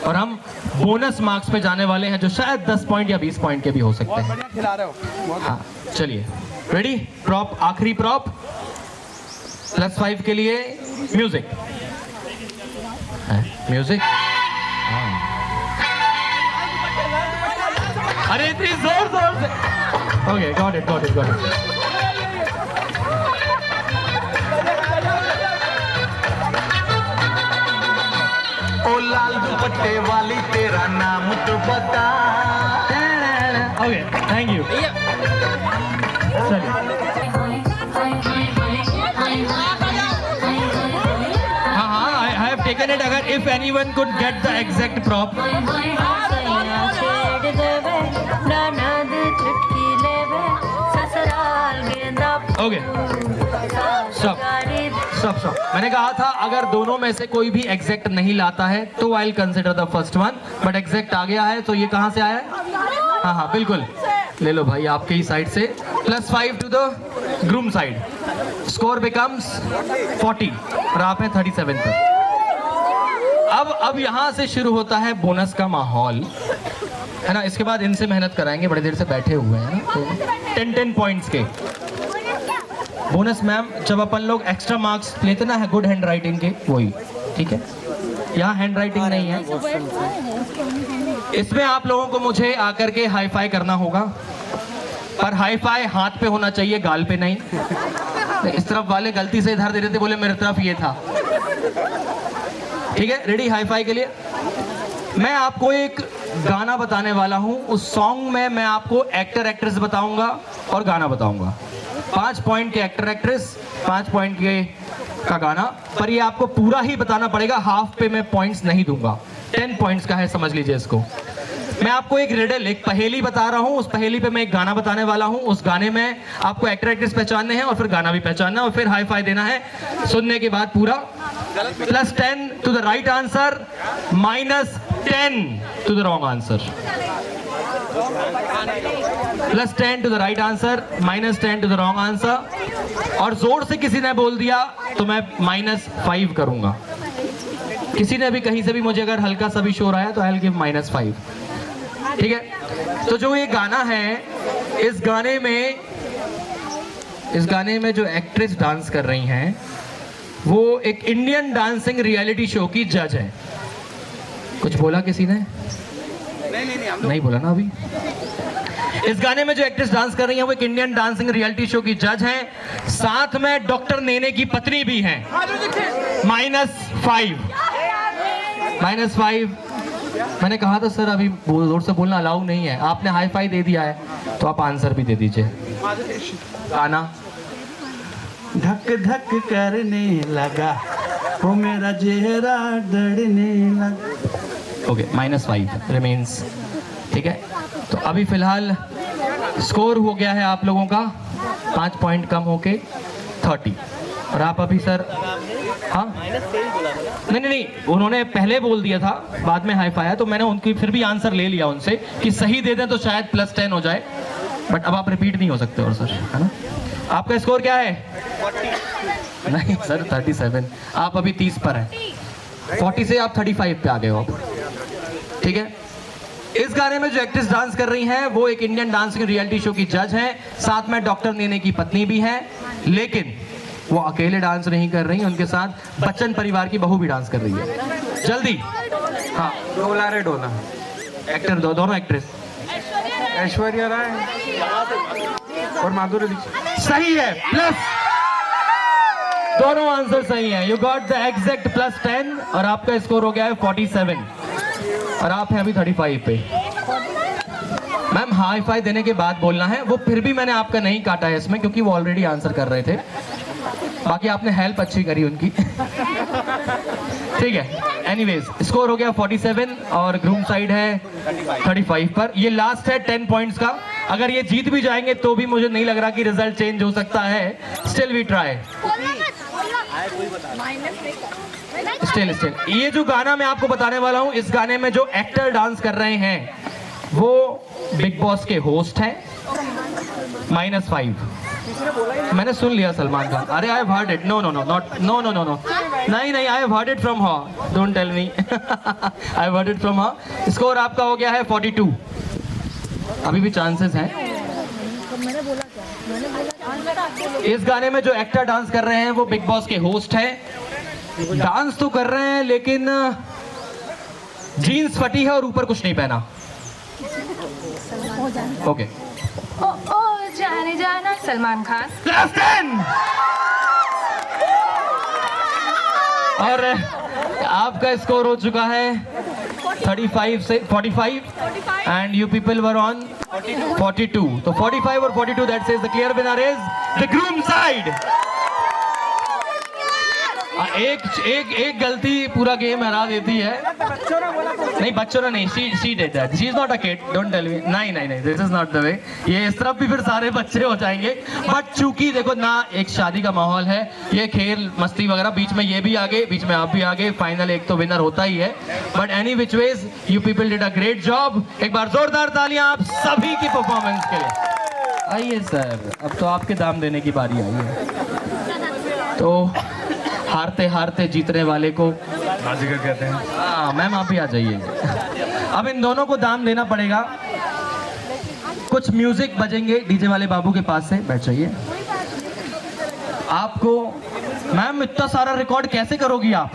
और हम बोनस मार्क्स पे जाने वाले हैं जो शायद 10 पॉइंट या 20 पॉइंट के भी हो सकते हैं। हाँ चलिए, रेडी। प्रॉप, आखिरी प्रॉप +5 के लिए म्यूजिक। म्यूजिक। अरे इतनी जोर से। Okay, got it. ओ लाल दुपट्टे वाली तेरा नाम तो बता। Okay, thank you. चलिए, हाँ, I have taken it. अगर if anyone could get the exact prop. Okay, सब मैंने कहा था अगर दोनों में से कोई भी एग्जैक्ट नहीं लाता है तो I will consider the first one, but exact आ गया है तो ये कहां से आया है? हाँ बिल्कुल, ले लो भाई आपके ही साइड से। +5 to the groom side. Score becomes 40 और आप हैं 37 पर। अब यहां से शुरू होता है बोनस का माहौल, है ना। इसके बाद इनसे मेहनत कराएंगे, बड़े देर से बैठे हुए हैं ना, तो 10 पॉइंट्स के बोनस। मैम, जब अपन लोग एक्स्ट्रा मार्क्स लेते ना है गुड हैंड राइटिंग के, वही, ठीक है। यहाँ हैंड राइटिंग नहीं है, इसमें आप लोगों को मुझे आकर के हाई फाई करना होगा, पर हाई फाई हाथ पे होना चाहिए, गाल पे नहीं। इस तरफ वाले गलती से इधर दे रहे थे, बोले मेरे तरफ ये था। ठीक है, रेडी हाई फाई के लिए? मैं आपको एक गाना बताने वाला हूं, उस सॉन्ग में मैं आपको एक्टर एक्ट्रेस बताऊंगा और गाना बताऊंगा। 5 पॉइंट के एक्टर एक्ट्रेस, 5 पॉइंट के का गाना, पर ये आपको पूरा ही बताना पड़ेगा, हाफ पे मैं पॉइंट्स नहीं दूंगा। 10 पॉइंट्स का है, समझ लीजिए इसको। मैं आपको एक रिडल, एक पहेली बता रहा हूं, उस पहेली पे मैं एक गाना बताने वाला हूं। उस गाने में आपको एक्टर एक्ट्रेस पहचानने हैं और फिर गाना भी पहचानना है और फिर हाई फाई देना है सुनने के बाद पूरा। +10 to the right answer, -10 to the wrong answer. +10 to the right answer, -10 to the wrong answer. और जोर से किसी ने बोल दिया तो मैं -5 करूंगा। किसी ने भी कहीं से भी मुझे अगर हल्का सा भी शोर आया तो आई विल गिव -5। ठीक है, तो जो ये गाना है, इस गाने में जो एक्ट्रेस डांस कर रही हैं वो एक इंडियन डांसिंग रियलिटी शो की जज है। कुछ बोला किसी ने? नहीं बोला ना अभी। इस गाने में जो एक्ट्रेस डांस कर रही है वो एक इंडियन डांसिंग रियलिटी शो की जज हैं, साथ में डॉक्टर नेने की पत्नी भी हैं। -5। मैंने कहा था सर अभी जोर से बोलना अलाउ नहीं है, आपने हाई फाई दे दिया है तो आप आंसर भी दे दीजिए। गाना धक धक करने लगा वो मेरा चेहरा दौड़ने लगा। Okay, -5 remains. ठीक है, तो अभी फिलहाल स्कोर हो गया है आप लोगों का 5 पॉइंट कम होके 30। और आप अभी सर, हाँ नहीं, उन्होंने पहले बोल दिया था, बाद में हाई फाई, तो मैंने उनकी फिर भी आंसर ले लिया उनसे कि सही दे दें तो शायद +10 हो जाए, बट अब आप रिपीट नहीं हो सकते। और सर, है ना, आपका स्कोर क्या है? 40। नहीं सर, 37। आप अभी 30 पर हैं, 40 से आप 35 पे आ गए हो अब। ठीक है, इस गाने में जो एक्ट्रेस डांस कर रही हैं वो एक इंडियन डांसिंग रियलिटी शो की जज हैं, साथ में डॉक्टर नेने की पत्नी भी है, लेकिन वो अकेले डांस नहीं कर रही, उनके साथ बच्चन परिवार की बहू भी डांस कर रही है। जल्दी, हाँ, डोला रे डोला। एक्टर दोनों एक्ट्रेस, ऐश्वर्या राय और माधुरी दीक्षित। सही है, प्लस दोनों आंसर सही है। यू गॉट द एग्जैक्ट +10 और आपका स्कोर हो गया है 47 और आप हैं अभी 35 पे। मैम हाई फाई देने के बाद बोलना है, वो फिर भी मैंने आपका नहीं काटा है इसमें क्योंकि वो ऑलरेडी आंसर कर रहे थे, बाकी आपने हेल्प अच्छी करी उनकी। ठीक है, एनीवेज स्कोर हो गया 47 और ग्रूम साइड है 35 पर। ये लास्ट है 10 पॉइंट्स का, अगर ये जीत भी जाएंगे तो भी मुझे नहीं लग रहा कि रिजल्ट चेंज हो सकता है। Still we try. स्टिल ये जो गाना मैं आपको बताने वाला हूं, इस गाने में जो एक्टर डांस कर रहे हैं वो बिग बॉस के होस्ट हैं। -5। मैंने सुन लिया सलमान खान। अरे I have heard it. No, नहीं, I have heard it from her, don't tell me. I have heard it from her. Score आपका हो गया है 42। अभी भी चांसेस हैं। इस गाने में जो एक्टर डांस कर रहे हैं वो बिग बॉस के होस्ट हैं। डांस तो कर रहे हैं लेकिन जीन्स फटी है और ऊपर कुछ नहीं पहना। ओके, ओ जाने जाना सलमान खान। +10 और आपका स्कोर हो चुका है 35 से 45 and you people were on 42। तो 45 और 42 that says the clear winner is the groom side. एक गलती पूरा गेम हरा देती है। नहीं, बच्चों ने नहीं, she did that, she is not a kid, don't tell me. नहीं, this is not the way. ये इस तरफ भी फिर सारे बच्चे हो जाएंगे, बट चूंकि देखो ना, एक शादी का माहौल है, ये खेल मस्ती वगैरह, बीच में ये भी आगे, बीच में आप भी आगे, फाइनल एक तो विनर होता ही है। But any which ways you people did a great job. एक बार जोरदार तालियां आप सभी की परफॉर्मेंस के लिए। आइए सर, अब तो आपके दाम देने की बारी आई है। तो हारते हारते जीतने वाले को बाजीगर कहते हैं। हाँ मैम, आप भी आ जाइए। अब इन दोनों को दाम देना पड़ेगा। कुछ म्यूजिक बजेंगे डीजे वाले बाबू के पास से, बैठ जाइए। आपको मैम इतना सारा रिकॉर्ड कैसे करोगी आप?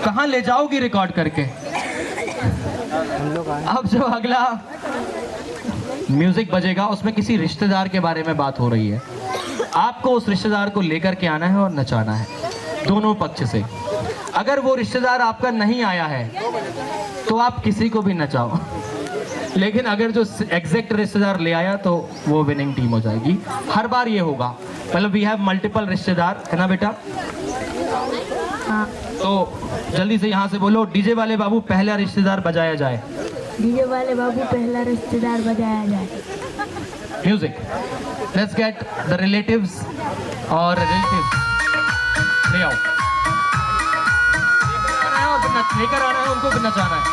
कहाँ ले जाओगी रिकॉर्ड करके? अब जो अगला म्यूजिक बजेगा उसमें किसी रिश्तेदार के बारे में बात हो रही है। आपको उस रिश्तेदार को लेकर के आना है और नचाना है दोनों पक्ष से। अगर वो रिश्तेदार आपका नहीं आया है तो आप किसी को भी नचाओ, लेकिन अगर जो एग्जैक्ट रिश्तेदार ले आया तो वो विनिंग टीम हो जाएगी। हर बार ये होगा, मतलब वी हैव मल्टीपल रिश्तेदार, है ना बेटा? तो जल्दी से यहाँ से बोलो, डीजे वाले बाबू पहला रिश्तेदार बजाया जाए। डीजे वाले बाबू पहला रिश्तेदार बजाया जाए। Music, let's get the relatives और रिलेटिव्स ले आओ। लेकर आना है उनको भी नचाना है।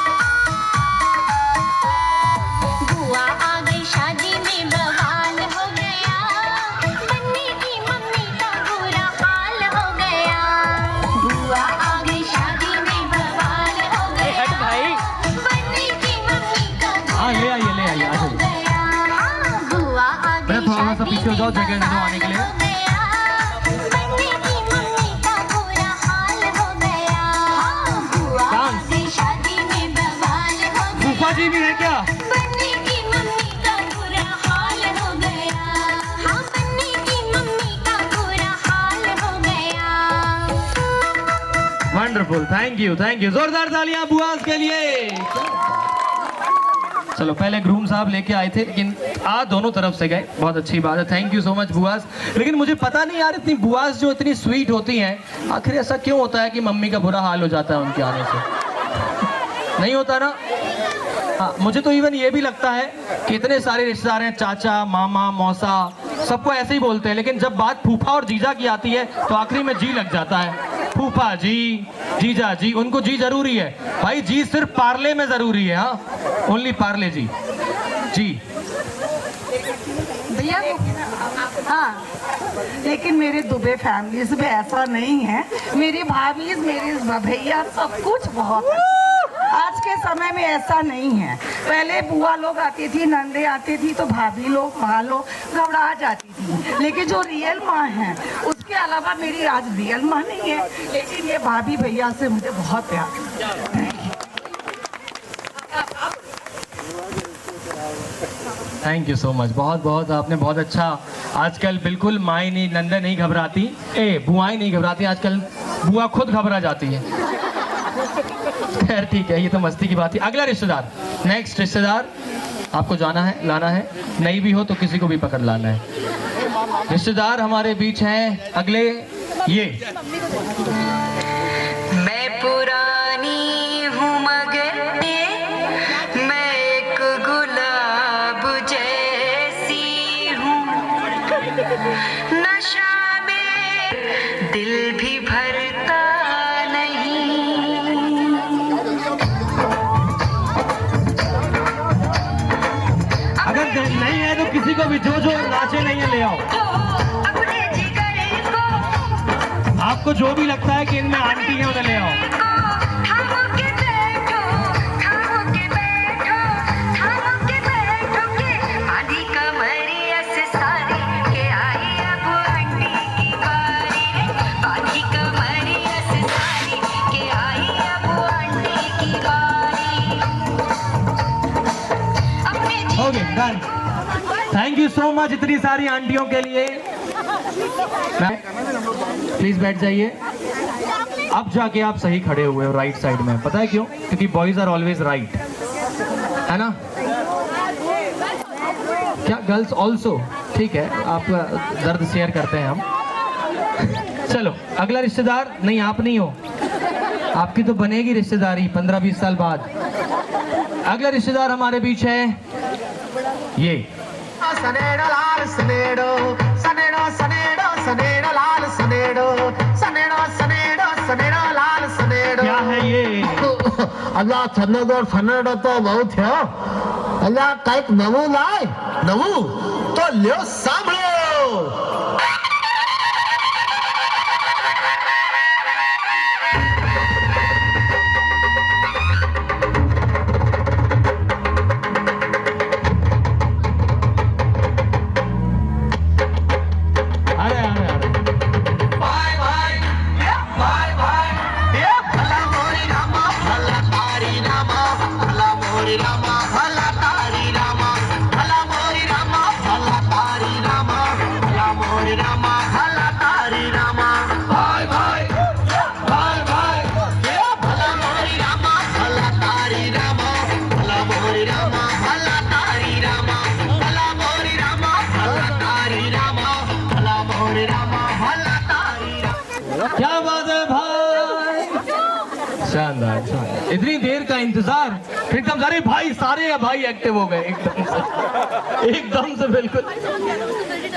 बुआ आ गई शादी में बवाल हो गया, बन्नी की मम्मी का बुरा हाल हो गया। बुआ आ गई शादी में बवाल हो गया, बन्नी की मम्मी का हाँ ले आइए आ जाओ। बुआ आ गई मैं थोड़ा सा पीछे हो जाओ, जगह दे दो आने के लिए। बन्नी की मम्मी का बुरा हाल हो गया। बुआ आ गई शादी में बवाल हो गया, फूफा जी भी है क्या? बन्नी की मम्मी का बुरा हाल हो गया। हाँ, बन्नी की मम्मी का बुरा हाल हो गया। Wonderful, thank you. जोरदार तालियां बुआस के लिए। चलो, पहले ग्रूम साहब लेके आए थे लेकिन आज दोनों तरफ से गए, बहुत अच्छी बात है। थैंक यू सो मच बुआस। लेकिन मुझे पता नहीं यार, इतनी बुआस जो इतनी स्वीट होती हैं, आखिर ऐसा क्यों होता है कि मम्मी का बुरा हाल हो जाता है उनके आने से? नहीं होता ना? हाँ, मुझे तो इवन ये भी लगता है कि इतने सारे रिश्तेदार हैं, चाचा, मामा, मौसा, सबको ऐसे ही बोलते हैं, लेकिन जब बात फूफा और जीजा की आती है तो आखिरी में जी लग जाता है। फूफा जी, जीजा जी, उनको जी जरूरी है भाई। जी सिर्फ पार्ले में जरूरी है, हाँ, ओनली पार्ले जी। भैया हाँ, लेकिन मेरे दुबे फैमिलीज में ऐसा नहीं है। मेरी भाभी, मेरे भैया, सब कुछ बहुत है। आज के समय में ऐसा नहीं है। पहले बुआ लोग आती थी, नंदे आती थी, तो भाभी लोग, माँ लोग घबरा जाती थी। लेकिन जो रियल माँ है, उसके अलावा मेरी आज रियल माँ नहीं है, लेकिन ये भाभी भैया से मुझे बहुत प्यार। थैंक यू सो मच, बहुत आपने बहुत अच्छा। आजकल बिल्कुल माएँ नहीं, नंदे नहीं घबराती, बुआएं नहीं घबराती, आजकल बुआ खुद घबरा जाती है। खैर ठीक है, ये तो मस्ती की बात है। अगला रिश्तेदार, नेक्स्ट रिश्तेदार आपको जाना है, लाना है, नहीं भी हो तो किसी को भी पकड़ लाना है। रिश्तेदार हमारे बीच हैं अगले, ये मैं पुरानी हूँ मगर मैं एक गुलाब जैसी हूँ, नशा में दिल भी भरता नहीं। अगर नहीं है तो किसी को भी, जो नाचे नहीं है ले आओ। आपको जो भी लगता है कि इनमें आंटी है उन्हें ले आओ। Okay, done. Thank you so much इतनी सारी आंटियों के लिए। प्लीज बैठ जाइए। अब जाके आप सही खड़े हुए हो राइट साइड में, पता है क्यों? क्योंकि बॉयज आर ऑलवेज राइट, है ना? क्या गर्ल्स ऑल्सो? ठीक है, आपका दर्द शेयर करते हैं हम। चलो, अगला रिश्तेदार, नहीं आप नहीं हो, आपकी तो बनेगी रिश्तेदारी 15-20 साल बाद। अगला रिश्तेदार हमारे बीच है ये। सनेड़ो लाल सनेड़ो, सनेड़ो सनेड़ो सनेड़ो लाल सनेड़ो, सनेड़ो सनेड़ो सनेड़ो लाल सनेड़ो। क्या है ये? अल्लाह सनेड़ो सनेड़ो तो बहुत है। अल्लाह कईक नवू लाए, नवू तो ल्यो सांभळो। रामा भला तारी रामा भाई भाई भाई भाई भला मोरी रामा भला तारी रामा भला मोरी रामा भला तारी रामा भला मोरी रामा भला तारी रामा भला मोरी रामा भला तारी रामा। क्या बात है भाई, शानदार शानदार। इतनी देर का इंतजार, एकदम सारे भाई एक्टिव हो गए एकदम से बिल्कुल।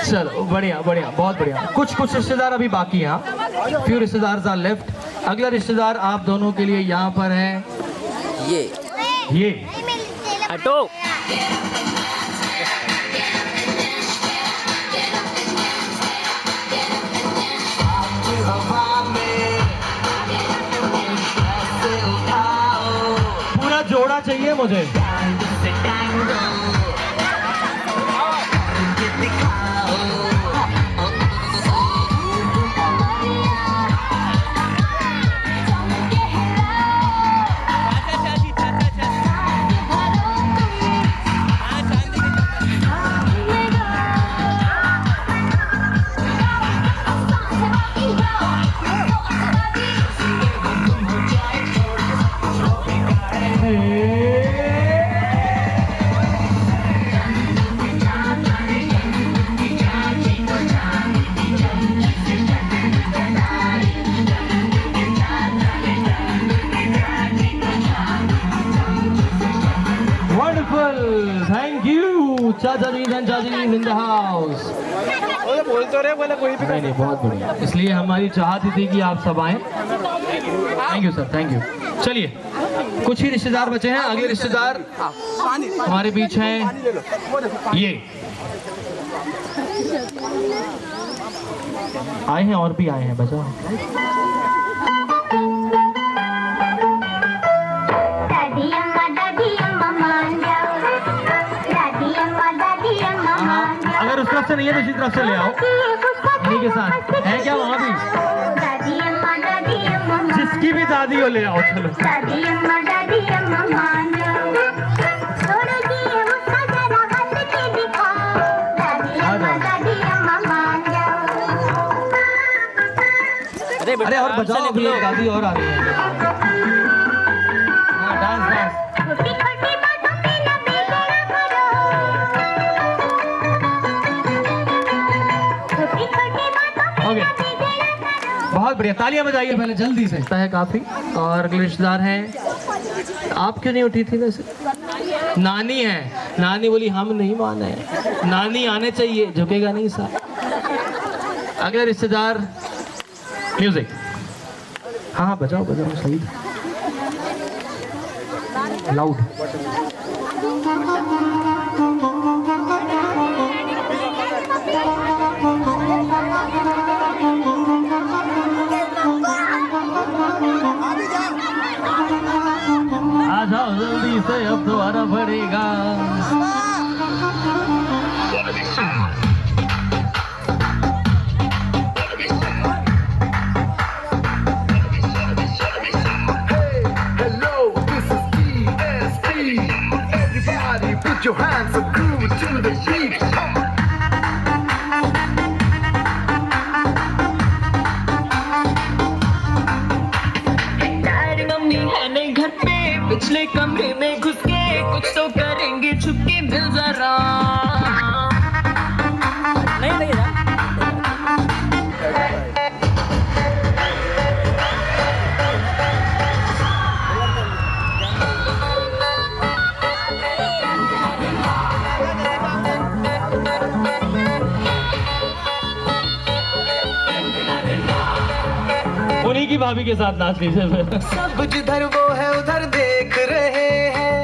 चलो बढ़िया बढ़िया, बहुत बढ़िया। कुछ रिश्तेदार अभी बाकी हैं, फ्यू रिश्तेदार आर लेफ्ट। अगला रिश्तेदार आप दोनों के लिए यहाँ पर है ये हटो। पूरा जोड़ा चाहिए मुझे। Thank you, Chacha ji and Chachi ji in the house. बोल तो रहे, बोले कोई भी नहीं, बहुत बढ़िया। इसलिए हमारी चाहत थी कि आप सब आए। Thank you sir, thank you. चलिए कुछ ही रिश्तेदार बचे हैं। अगले रिश्तेदार हमारे बीच हैं ये आए हैं और भी आए हैं। बचाओ अगर उस तरफ से नहीं है तो इसी तरफ से ले आओ। इन्हीं के साथ है क्या वहाँ भी? जिसकी भी दादी हो ले आओ। चलो अरे और बचाओ, अभी एक दादी और आ रही है। हाँ, डांस डांस। ओके, बहुत बढ़िया, तालियां बजाइए पहले जल्दी से। है काफी। और अगले रिश्तेदार हैं, आप क्यों नहीं उठी थी वैसे? नानी है। नानी बोली हम नहीं माने, नानी आने चाहिए, झुकेगा नहीं साहब। अगले रिश्तेदार म्यूजिक। हाँ बजाओ बजाओ, सही लाउड। आ जाओ जल्दी से, अब तो आना पड़ेगा। Put your hands up, groove to the beat. Daddy mummy है नहीं घर पे, पिछले कमरे में घुस के कुछ तो करेंगे, छुपके मिल जरा। नहीं नहीं उन्हीं की भाभी के साथ नाच लीजिए। सब जिधर वो है उधर देख रहे हैं,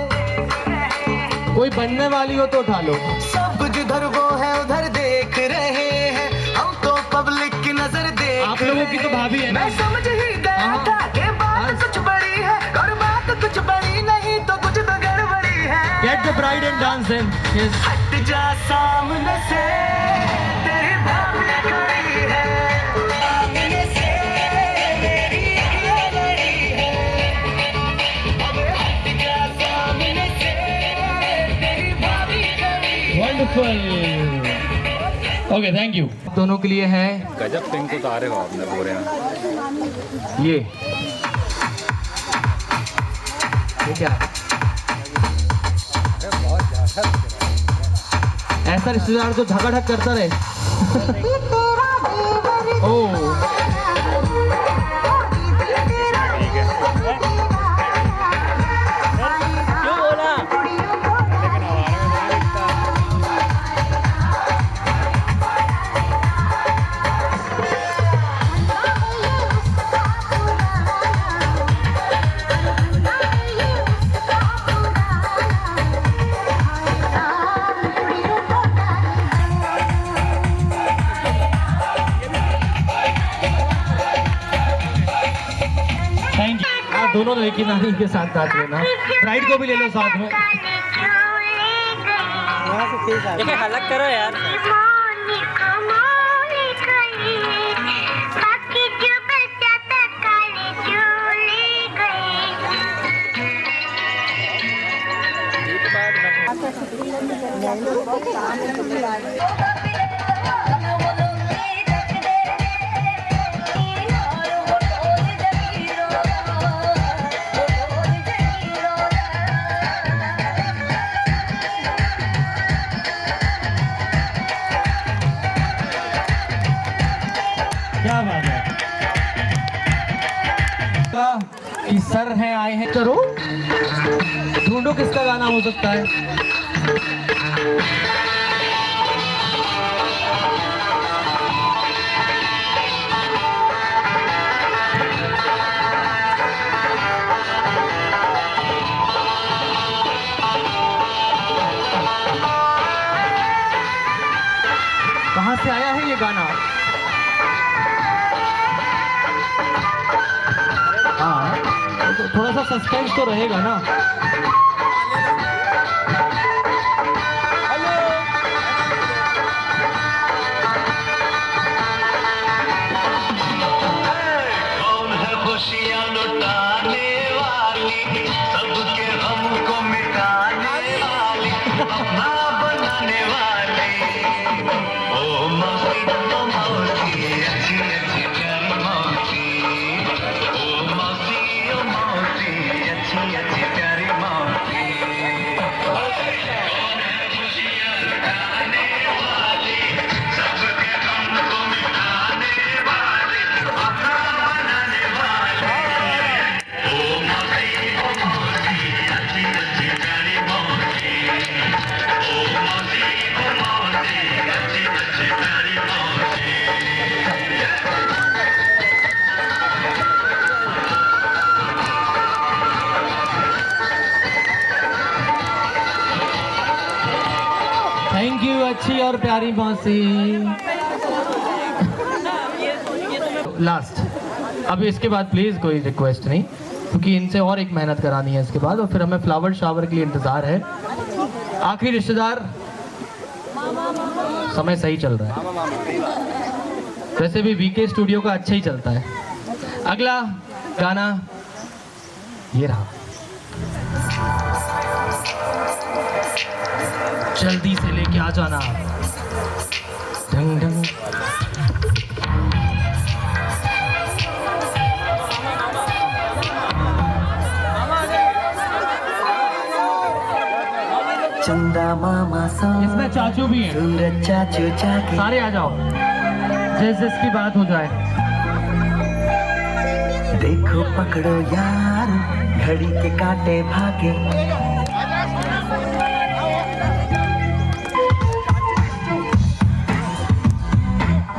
कोई बनने वाली हो तो उठा लो। सब जिधर वो है उधर देख रहे हैं, हम तो पब्लिक की नजर देख। आप लोगों की तो भाभी है ना? मैं समझ ही गया था ये बात कुछ बड़ी है, और बात कुछ बड़ी नहीं तो कुछ तो गड़बड़ी है। Get the bride and dance in. Yes. हट जा सामने से, तेरी भाभी खड़ी है। सामने से मेरी क्या लड़ी है, अब हट जा सामने से, तेरी भाभी खड़ी है। Wonderful. Okay thank you. दोनों के लिए है गजब पिंक तो उतारे हो आपने पूरे में। ये क्या ऐसा रिश्तेदार जो झगड़क करता रहे। ओ दोनों लड़की नानी के साथ नाच लेना, ब्राइड को भी ले लो साथ में। अलग करो यार। क्या बात है कि सर हैं आए हैं। करो ढूंढो किसका गाना हो सकता है। कहाँ से आया है ये गाना? हाँ तो थोड़ा सा सस्पेंस तो रहेगा ना। कौन है खुशियाँ लुटाने वाली, सबके गम को मिटाने वाली, अपना बनाने वाली। ओ मौसी ओ मौसी अच्छी अच्छी प्यारी मौसी। ओ मौसी अच्छी अच्छी प्यारी मौसी। कौन है खुशियाँ लुटाने वाली, सबके गम को मिटाने वाली, अपना बनाने वाली। ओ मौसी अच्छी अच्छी प्यारी मौसी। ओ मौसी अच्छी अच्छी प्यारी मौसी। थैंक यू अच्छी और प्यारी मौसी। लास्ट अब इसके बाद प्लीज कोई रिक्वेस्ट नहीं, क्योंकि इनसे और एक मेहनत करानी है इसके बाद, और फिर हमें फ्लावर शावर के लिए इंतजार है। आखिरी रिश्तेदार, समय सही चल रहा है, वैसे भी वीके स्टूडियो का अच्छा ही चलता है। अगला गाना ये रहा, जल्दी से लेके आ जाना। ढंग ढंग चंदा मामा सा, इसमें चाचू भी हैं, सूरज चाचू चाके, सारे आ जाओ जिस जिसकी बात हो जाए। देखो पकड़ो यार घड़ी के कांटे भागे।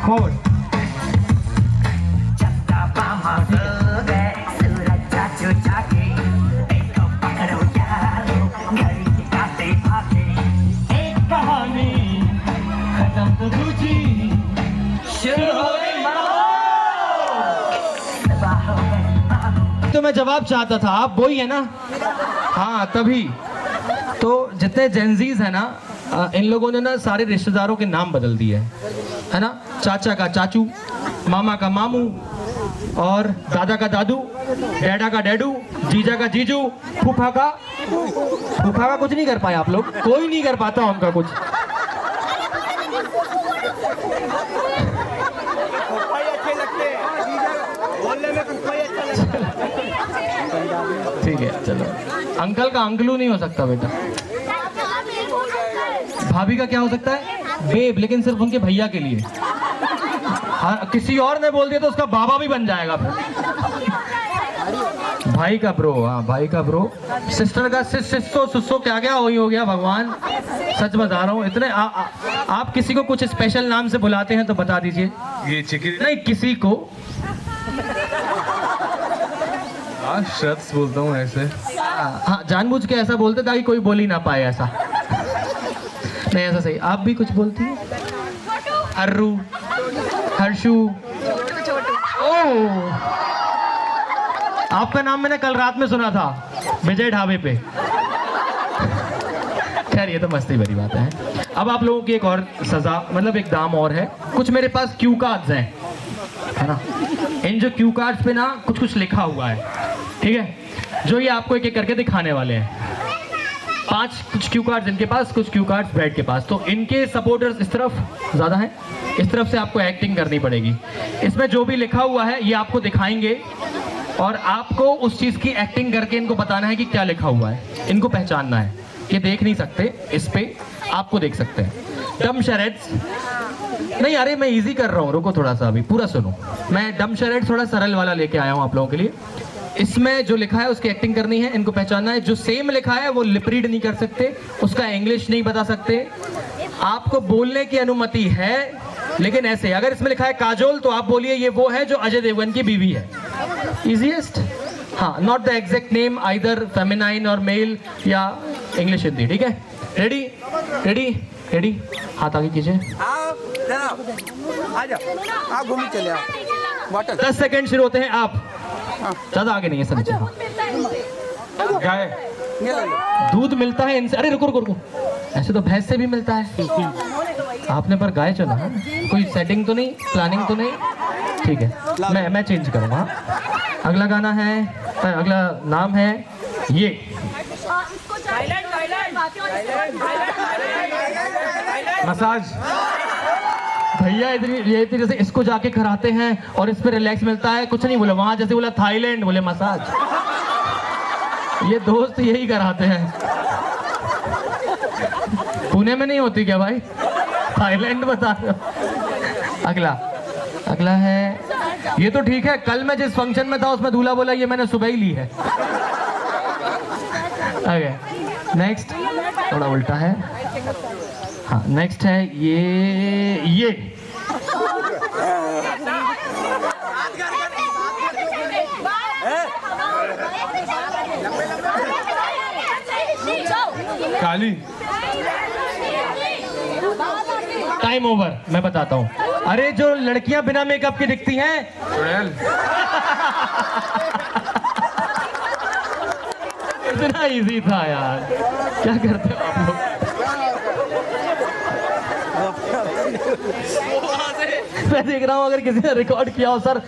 खोल चंदा मामा सो गए, सूरज चाचू चाके, देखो पकड़ो यार घड़ी के कांटे भागे। एक कहानी खत्म तो दूसरी शुरू हो गई। तो मैं जवाब चाहता था, आप वही है ना? हाँ तभी तो जितने जेंजीज है ना, इन लोगों ने ना सारे रिश्तेदारों के नाम बदल दिए है ना। चाचा का चाचू, मामा का मामू, और दादा का दादू, डैडा का डैडू, जीजा का जीजू, फूफा का कुछ नहीं कर पाए आप लोग, कोई नहीं कर पाता उनका कुछ। चलो, अंकल का अंकलू नहीं हो सकता बेटा। भाभी का क्या हो सकता है? बेब, लेकिन सिर्फ उनके भैया के लिए। हाँ, किसी और ने बोल दिया तो उसका बाबा भी बन जाएगा फिर। भाई का ब्रो, हाँ भाई का ब्रो। सिस्टर का सिस्सो सुस्सो क्या क्या वही हो गया भगवान, सच बता रहा हूँ। इतने आप किसी को कुछ स्पेशल नाम से बुलाते हैं तो बता दीजिए। ये चिकी नहीं, किसी को शख्स बोलता हूँ ऐसे। हाँ, जानबूझ के ऐसा बोलते ताकि कोई बोल ही ना पाए ऐसा। नहीं, ऐसा सही। आप भी कुछ बोलती हैं? हर्रू, हर्षू। ओह, आपका नाम मैंने कल रात में सुना था विजय ढाबे पे। खैर, ये तो मस्ती भरी बात है। अब आप लोगों की एक और सजा, मतलब एक दाम और है। कुछ मेरे पास क्यू कार्ड्स हैं, है ना। इन जो क्यू कार्ड्स पे ना कुछ कुछ लिखा हुआ है, ठीक है, जो ये आपको एक एक करके दिखाने वाले हैं। 5 कुछ क्यू कार्ड्स इनके पास, कुछ क्यू कार्ड्स ब्राइड के पास। तो इनके सपोर्टर्स इस तरफ ज़्यादा हैं, इस तरफ से आपको एक्टिंग करनी पड़ेगी। इसमें जो भी लिखा हुआ है ये आपको दिखाएंगे और आपको उस चीज़ की एक्टिंग करके इनको बताना है कि क्या लिखा हुआ है, इनको पहचानना है। ये देख नहीं सकते, इस पे आपको देख सकते हैं। डम शरेड्स नहीं, अरे मैं इजी कर रहा हूँ, रुको थोड़ा सा, अभी पूरा सुनो। मैं डम शरेड्स थोड़ा सरल वाला लेके आया हूँ आप लोगों के लिए। इसमें जो लिखा है उसकी एक्टिंग करनी है, इनको पहचानना है। जो सेम लिखा है वो लिप रीड नहीं कर सकते, उसका इंग्लिश नहीं बता सकते। आपको बोलने की अनुमति है, लेकिन ऐसे अगर इसमें लिखा है काजोल तो आप बोलिए ये वो है जो अजय देवगन की बीवी है। इजीएस्ट। हाँ, not the exact name, either feminine और मेल या इंग्लिश हिंदी, ठीक है। रेडी रेडी रेडी, हाथ आगे कीजिए। आप घूम चले आओ। 10 सेकंड शुरू होते हैं। आप ज्यादा आगे नहीं है सर। गाय, दूध मिलता है इनसे। अरे रुको रुको रुको, ऐसे तो भैंस से भी मिलता है। आपने पर गाय चुना, कोई सेटिंग तो नहीं, प्लानिंग तो नहीं, ठीक है। मैं चेंज करूँगा। अगला गाना है, अगला नाम है ये। मसाज। भैया ये जैसे इसको जाके कराते हैं और इस पे रिलैक्स मिलता है, कुछ नहीं बोला वहां, जैसे बोला थाईलैंड, बोले मसाज। ये दोस्त यही कराते हैं। पुणे में नहीं होती क्या भाई? थाईलैंड बता रहे हो। अगला है ये तो ठीक है, कल मैं जिस फंक्शन में था उसमें दूल्हा बोला ये मैंने सुबह ही ली है। ओके, नेक्स्ट थोड़ा उल्टा है। हाँ, नेक्स्ट है ये काली। Time over. मैं बताता हूँ। अरे जो लड़कियां बिना मेकअप के दिखती हैं, इतना इजी था यार, क्या करते हो आप लोग? मैं देख रहा हूँ अगर किसी ने रिकॉर्ड किया हो सर।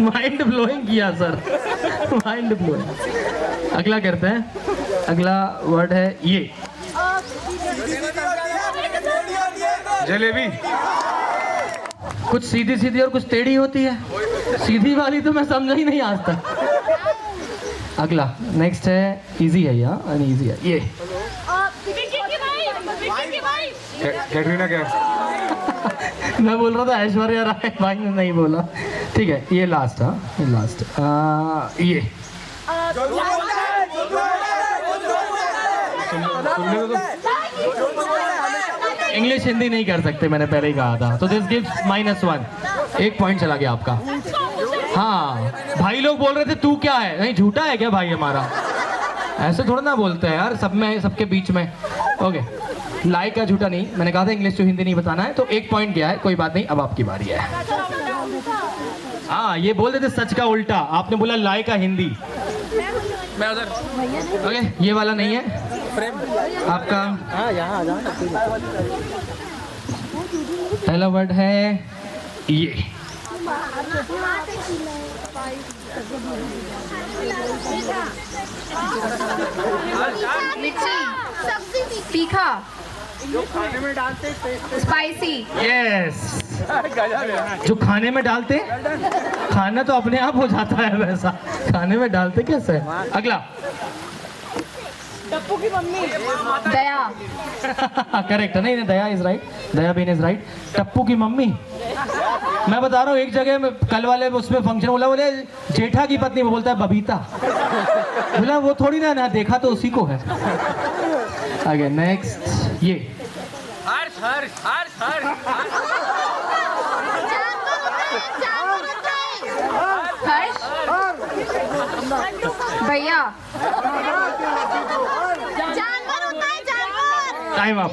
माइंड ब्लोइंग किया सर, माइंड ब्लोइंग। अगला करते हैं। अगला वर्ड है ये जलेबी। कुछ सीधी सीधी और कुछ टेढ़ी होती है। सीधी वाली तो मैं समझा ही नहीं आज तक। अगला नेक्स्ट है, इजी है या अनइजी है ये। कैटरीना कैफ। मैं बोल रहा था ऐश्वर्या राय, भाई ने नहीं बोला। ठीक है, ये लास्ट। हाँ, ये लास्ट। ये इंग्लिश हिंदी नहीं कर सकते, मैंने पहले ही कहा था। तो दिस गिव्स -1, 1 पॉइंट चला गया आपका। हाँ, भाई लोग बोल रहे थे तू क्या है, नहीं झूठा है क्या भाई हमारा? ऐसे थोड़ा ना बोलते हैं यार, सब में सबके बीच में। ओके, लाइक का झूठा नहीं, मैंने कहा था इंग्लिश टू हिंदी नहीं बताना है, तो 1 पॉइंट गया है, कोई बात नहीं। अब आपकी बारी है। हाँ, ये बोल रहे थे सच का उल्टा, आपने बोला लाई का हिंदी। मैं उधर। ओके, ये वाला नहीं है आपका। पहला वर्ड है ये। मिर्ची, तीखा, जो खाने में डालते, स्पाइसी। यस, जो खाने में डालते खाना तो अपने आप हो जाता है वैसा, खाने में डालते कैसे है? अगला टप्पू की मम्मी दया। करेक्ट है, नहीं Daya is right, Daya ben is right. Tappu की मम्मी, मैं बता रहा हूँ एक जगह में कल वाले उसमें फंक्शन बोले जेठा की पत्नी, वो बोलता है बबीता। बोला वो थोड़ी ना देखा तो उसी को है। आगे नेक्स्ट ये हर्ष हर्ष हर्ष हर्ष भैया टाइम अप।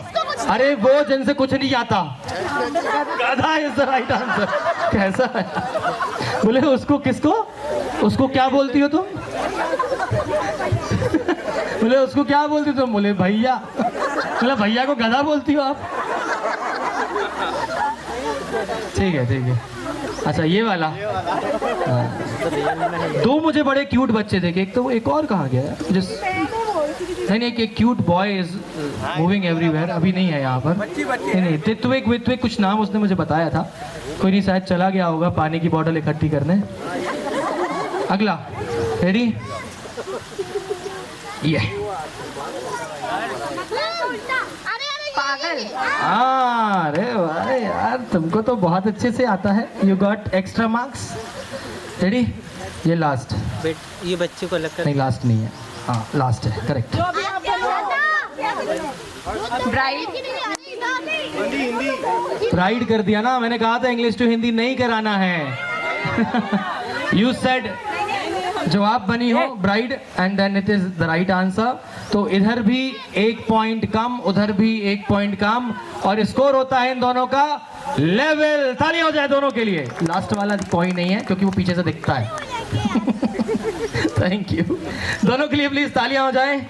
अरे वो जिनसे कुछ नहीं आता, गधा इज द राइट आंसर। कैसा है? बोले उसको किसको, उसको क्या बोलती हो तुम? बोले उसको क्या बोलती हो तुम? बोले भैया। बोले भैया को गधा बोलती हो आप? ठीक है ठीक है। अच्छा ये वाला, दो मुझे बड़े क्यूट बच्चे देखे, एक तो एक और कहाँ गया जिस नहीं एक cute boy is moving everywhere, अभी नहीं है यहाँ पर। नहीं तो एक कुछ नाम उसने मुझे बताया था, कोई नहीं शायद चला गया होगा पानी की बोतल इकट्ठी करने। अगला रेडी, ये पागल। अरे वाह यार, तुमको तो बहुत अच्छे से आता है, you got extra marks. Ready, ये लास्ट। ये बच्चे को अलग कर, नहीं लास्ट नहीं है, हाँ लास्ट है, करेक्ट। ब्राइड कर दिया ना, मैंने कहा था इंग्लिश टू हिंदी नहीं कराना है। यू सेड जवाब बनी हो bride and then it is the right answer. तो इधर भी 1 पॉइंट कम, उधर भी 1 पॉइंट कम, और स्कोर होता है इन दोनों का लेवल। ताली हो जाए दोनों के लिए। लास्ट वाला पॉइंट नहीं है क्योंकि वो पीछे से दिखता है। थैंक यू दोनों के लिए, प्लीज तालियां हो जाए।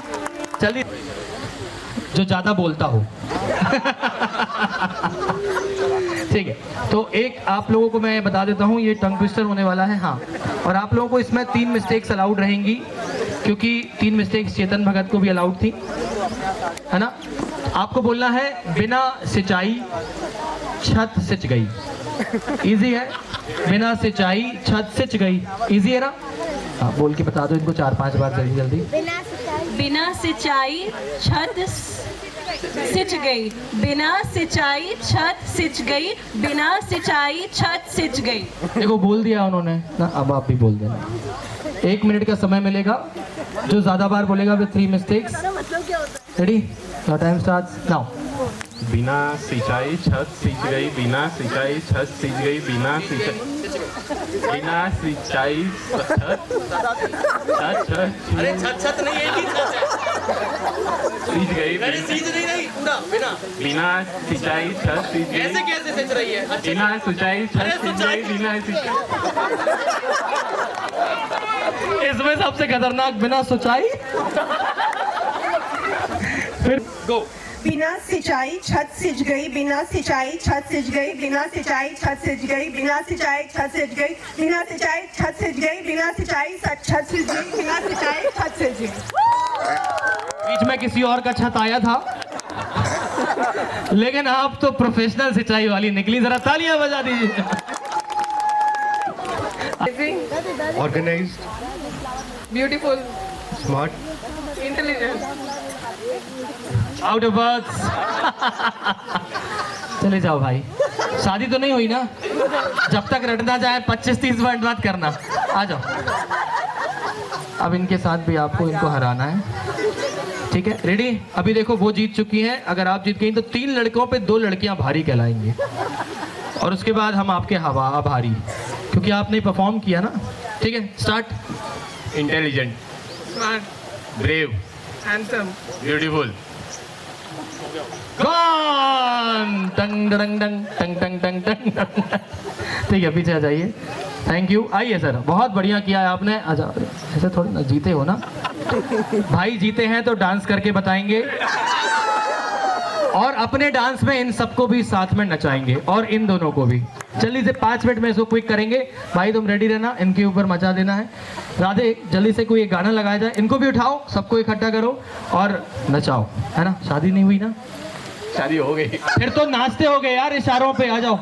जल्दी, जो ज्यादा बोलता हो। ठीक है, तो एक आप लोगों को मैं बता देता हूँ, ये टंग ट्विस्टर होने वाला है। हाँ, और आप लोगों को इसमें 3 मिस्टेक्स अलाउड रहेंगी, क्योंकि 3 मिस्टेक्स चेतन भगत को भी अलाउड थी, है ना। आपको बोलना है बिना सिंचाई छत सिंच गई। इजी है, बिना सिंचाई छत सिंच गई, इजी है ना। हाँ, बोल के बता दो इनको 4-5 बार जल्दी जल्दी। बिना सिंचाई छत सिंच गई, बिना सिंचाई छत सिंच गई, बिना सिंचाई छत सिंच गई। देखो बोल दिया उन्होंने ना, अब आप भी बोल देना। 1 मिनट का समय मिलेगा, जो ज्यादा बार बोलेगा with 3 mistakes. Ready, time starts now. बिना सिंचाई छत सिंच गई, बिना सिंचाई छत सिंच गई, बिना सिंचाई छत छत नहीं, एक ही छत है। सिंच गई, नहीं पूरा बिना, बिना सिंचाई छत सिंच गई। कैसे सिंच रही है? बिना सिंचाई छत सिंच गई, बिना इसमें सबसे खतरनाक बिना सिंचाई। फिर गो। बिना सिंचाई छत सिंच गई, बिना सिंचाई छत सिंच गई, बिना सिंचाई छत सिंच गई, बिना सिंचाई छत सिंच गई, बिना सिंचाई छत सिंच गई, बिना सिंचाई छत सिंच गई, बिना सिंचाई छत सिंच गई। बीच में किसी और का छत आया था, लेकिन आप तो प्रोफेशनल सिंचाई वाली निकली। जरा तालियां बजा दीजिए। Organised, beautiful, smart, intelligent, out of birds. चले जाओ भाई, शादी तो नहीं हुई ना, जब तक रटना जाए 25-30 मिनट बात करना। आ जाओ, अब इनके साथ भी आपको इनको हराना है, ठीक है। रेडी, अभी देखो वो जीत चुकी हैं, अगर आप जीत गई तो 3 लड़कों पे 2 लड़कियां भारी कहलाएंगी, और उसके बाद हम आपके हवा भारी, क्योंकि आपने परफॉर्म किया ना। ठीक है, start. Intelligent, smart, brave, handsome, beautiful. Gone. टंग डंग डंग टंग टंग टंग टंग। ठीक है, पीछे आ जाइए। Thank you. आइए सर, बहुत बढ़िया किया है आपने। आ जाओ, ऐसे थोड़ी ना, जीते हो ना भाई, जीते हैं तो डांस करके बताएंगे, और अपने डांस में इन सबको भी साथ में नचाएंगे, और इन दोनों को भी। जल्दी से 5 मिनट में इसको क्विक करेंगे। भाई तुम रेडी रहना, इनके ऊपर मचा देना है। राधे, जल्दी से कोई एक गाना लगाया जाए, इनको भी उठाओ, सबको इकट्ठा करो और नचाओ, है ना। शादी नहीं हुई ना? शादी हो गई। फिर तो नाचते हो गए यार इशारों पे। आ जाओ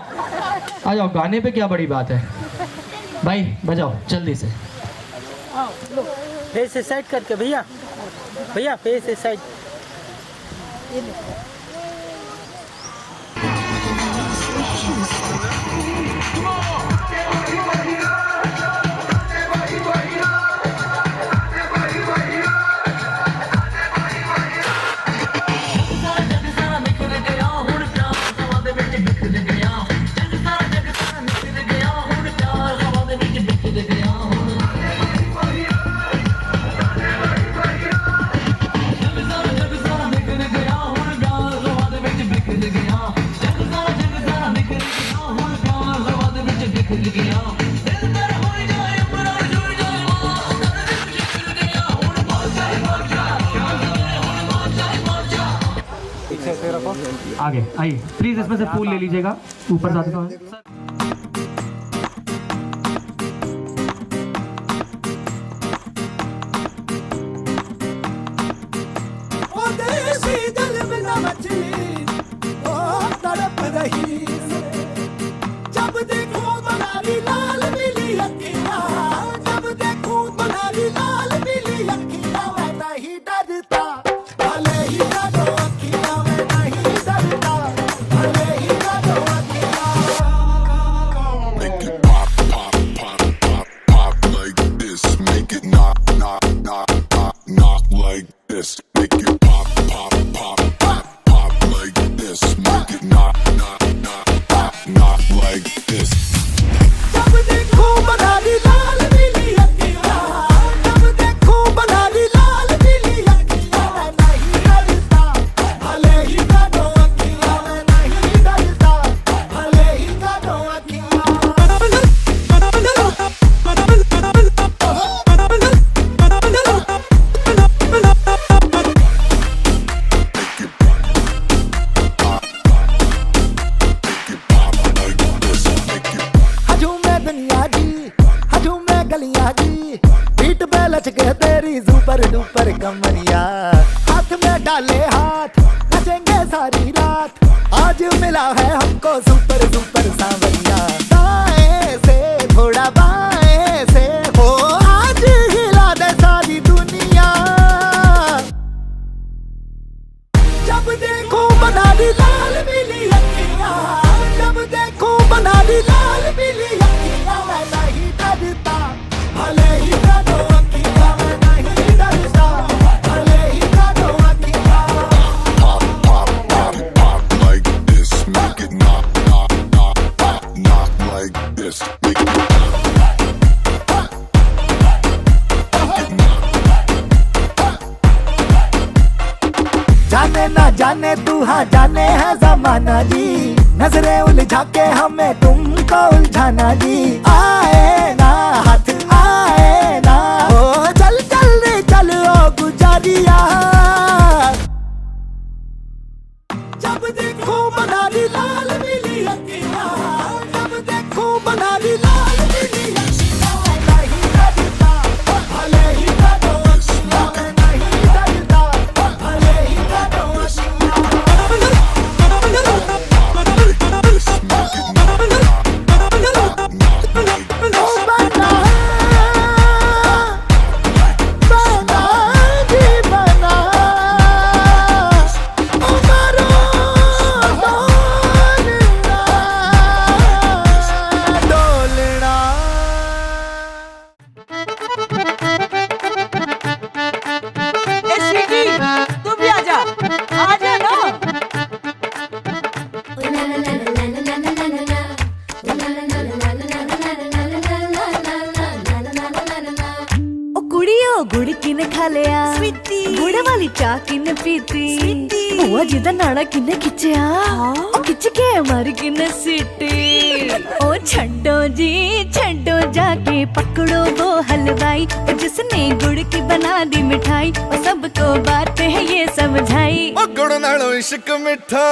आ जाओ, गाने पे क्या बड़ी बात है। भाई बजाओ जल्दी से। फेस से साइड करके भैया, भैया फेस से साइड। आगे आइए प्लीज, इसमें से फूल ले लीजिएगा ऊपर जाते हुए। जब देखो बनारी लाल पीली अखियाँ, जब देखो बनारी लाल पीली अखियाँ, मैं नहीं डरता भले ही डरो अखियाँ, मैं नहीं डरता भले ही डरो अखियाँ। Make it pop, pop, pop, pop, pop like this. Make it knock, knock, knock, knock, knock like this. Make it pop, pop, pop, pop, pop like this. Make it knock, knock, knock, knock, knock like this. जब देखो बनारी लाल पीली अखियाँ, जब देखो बनारी लाल पीली अखियाँ, मैं नहीं डरता भले ही डरो अखियाँ, मैं नहीं डरता भले ही डरो अखियाँ। हजूम में दुनिया जी, हजूम में गलियां जी, पीठ पे लचके तेरी सुपर डुपर कमरिया, हाथ में डाले हाथ नचेंगे सारी रात, आज मिला है हमको सुपर सुपर सांवरिया। दाएं से थोड़ा बाएं से हो, आज हिला दे सारी दुनिया। जब देखो बनारी लाल पीली अखियाँ, जब देखो बनारी लाल पीली अखियाँ, मैं नहीं डरता भले ही डरो अखियाँ, मैं नहीं डरता भले ही डरो अखियाँ। Pop, pop, pop, pop like this. Make it knock, knock, knock, knock, knock like this. Make it जाने ना जाने तू हाँ जाने है जमाना जी, नजरें उलझा के हमें तुमको उलझाना जी। आए ना हाथ आए ना हो, चल चल रे चल ओ गुजारिया। जब देखो बनारी लाल पीली अखियाँ, जब देखो बनारी लाल पीली अखियाँ, मैं नहीं डरता भले ही डरो अखियाँ, मैं नहीं डरता भले ही डरो अखियाँ। गुड़ किने खा लिया, गुड़ वाली चाह किने पीती, बुआ जी दा नाड़ा किने खिंचिया, खिंच के मारी किने सीटी। ओ छड्डो जी छड्डो, जाके पकड़ो वो हलवाई, जिसने गुड़ की बना दी मिठाई, और सबको बात है ये समझाई। गुड़ नालों इश्क मिठा।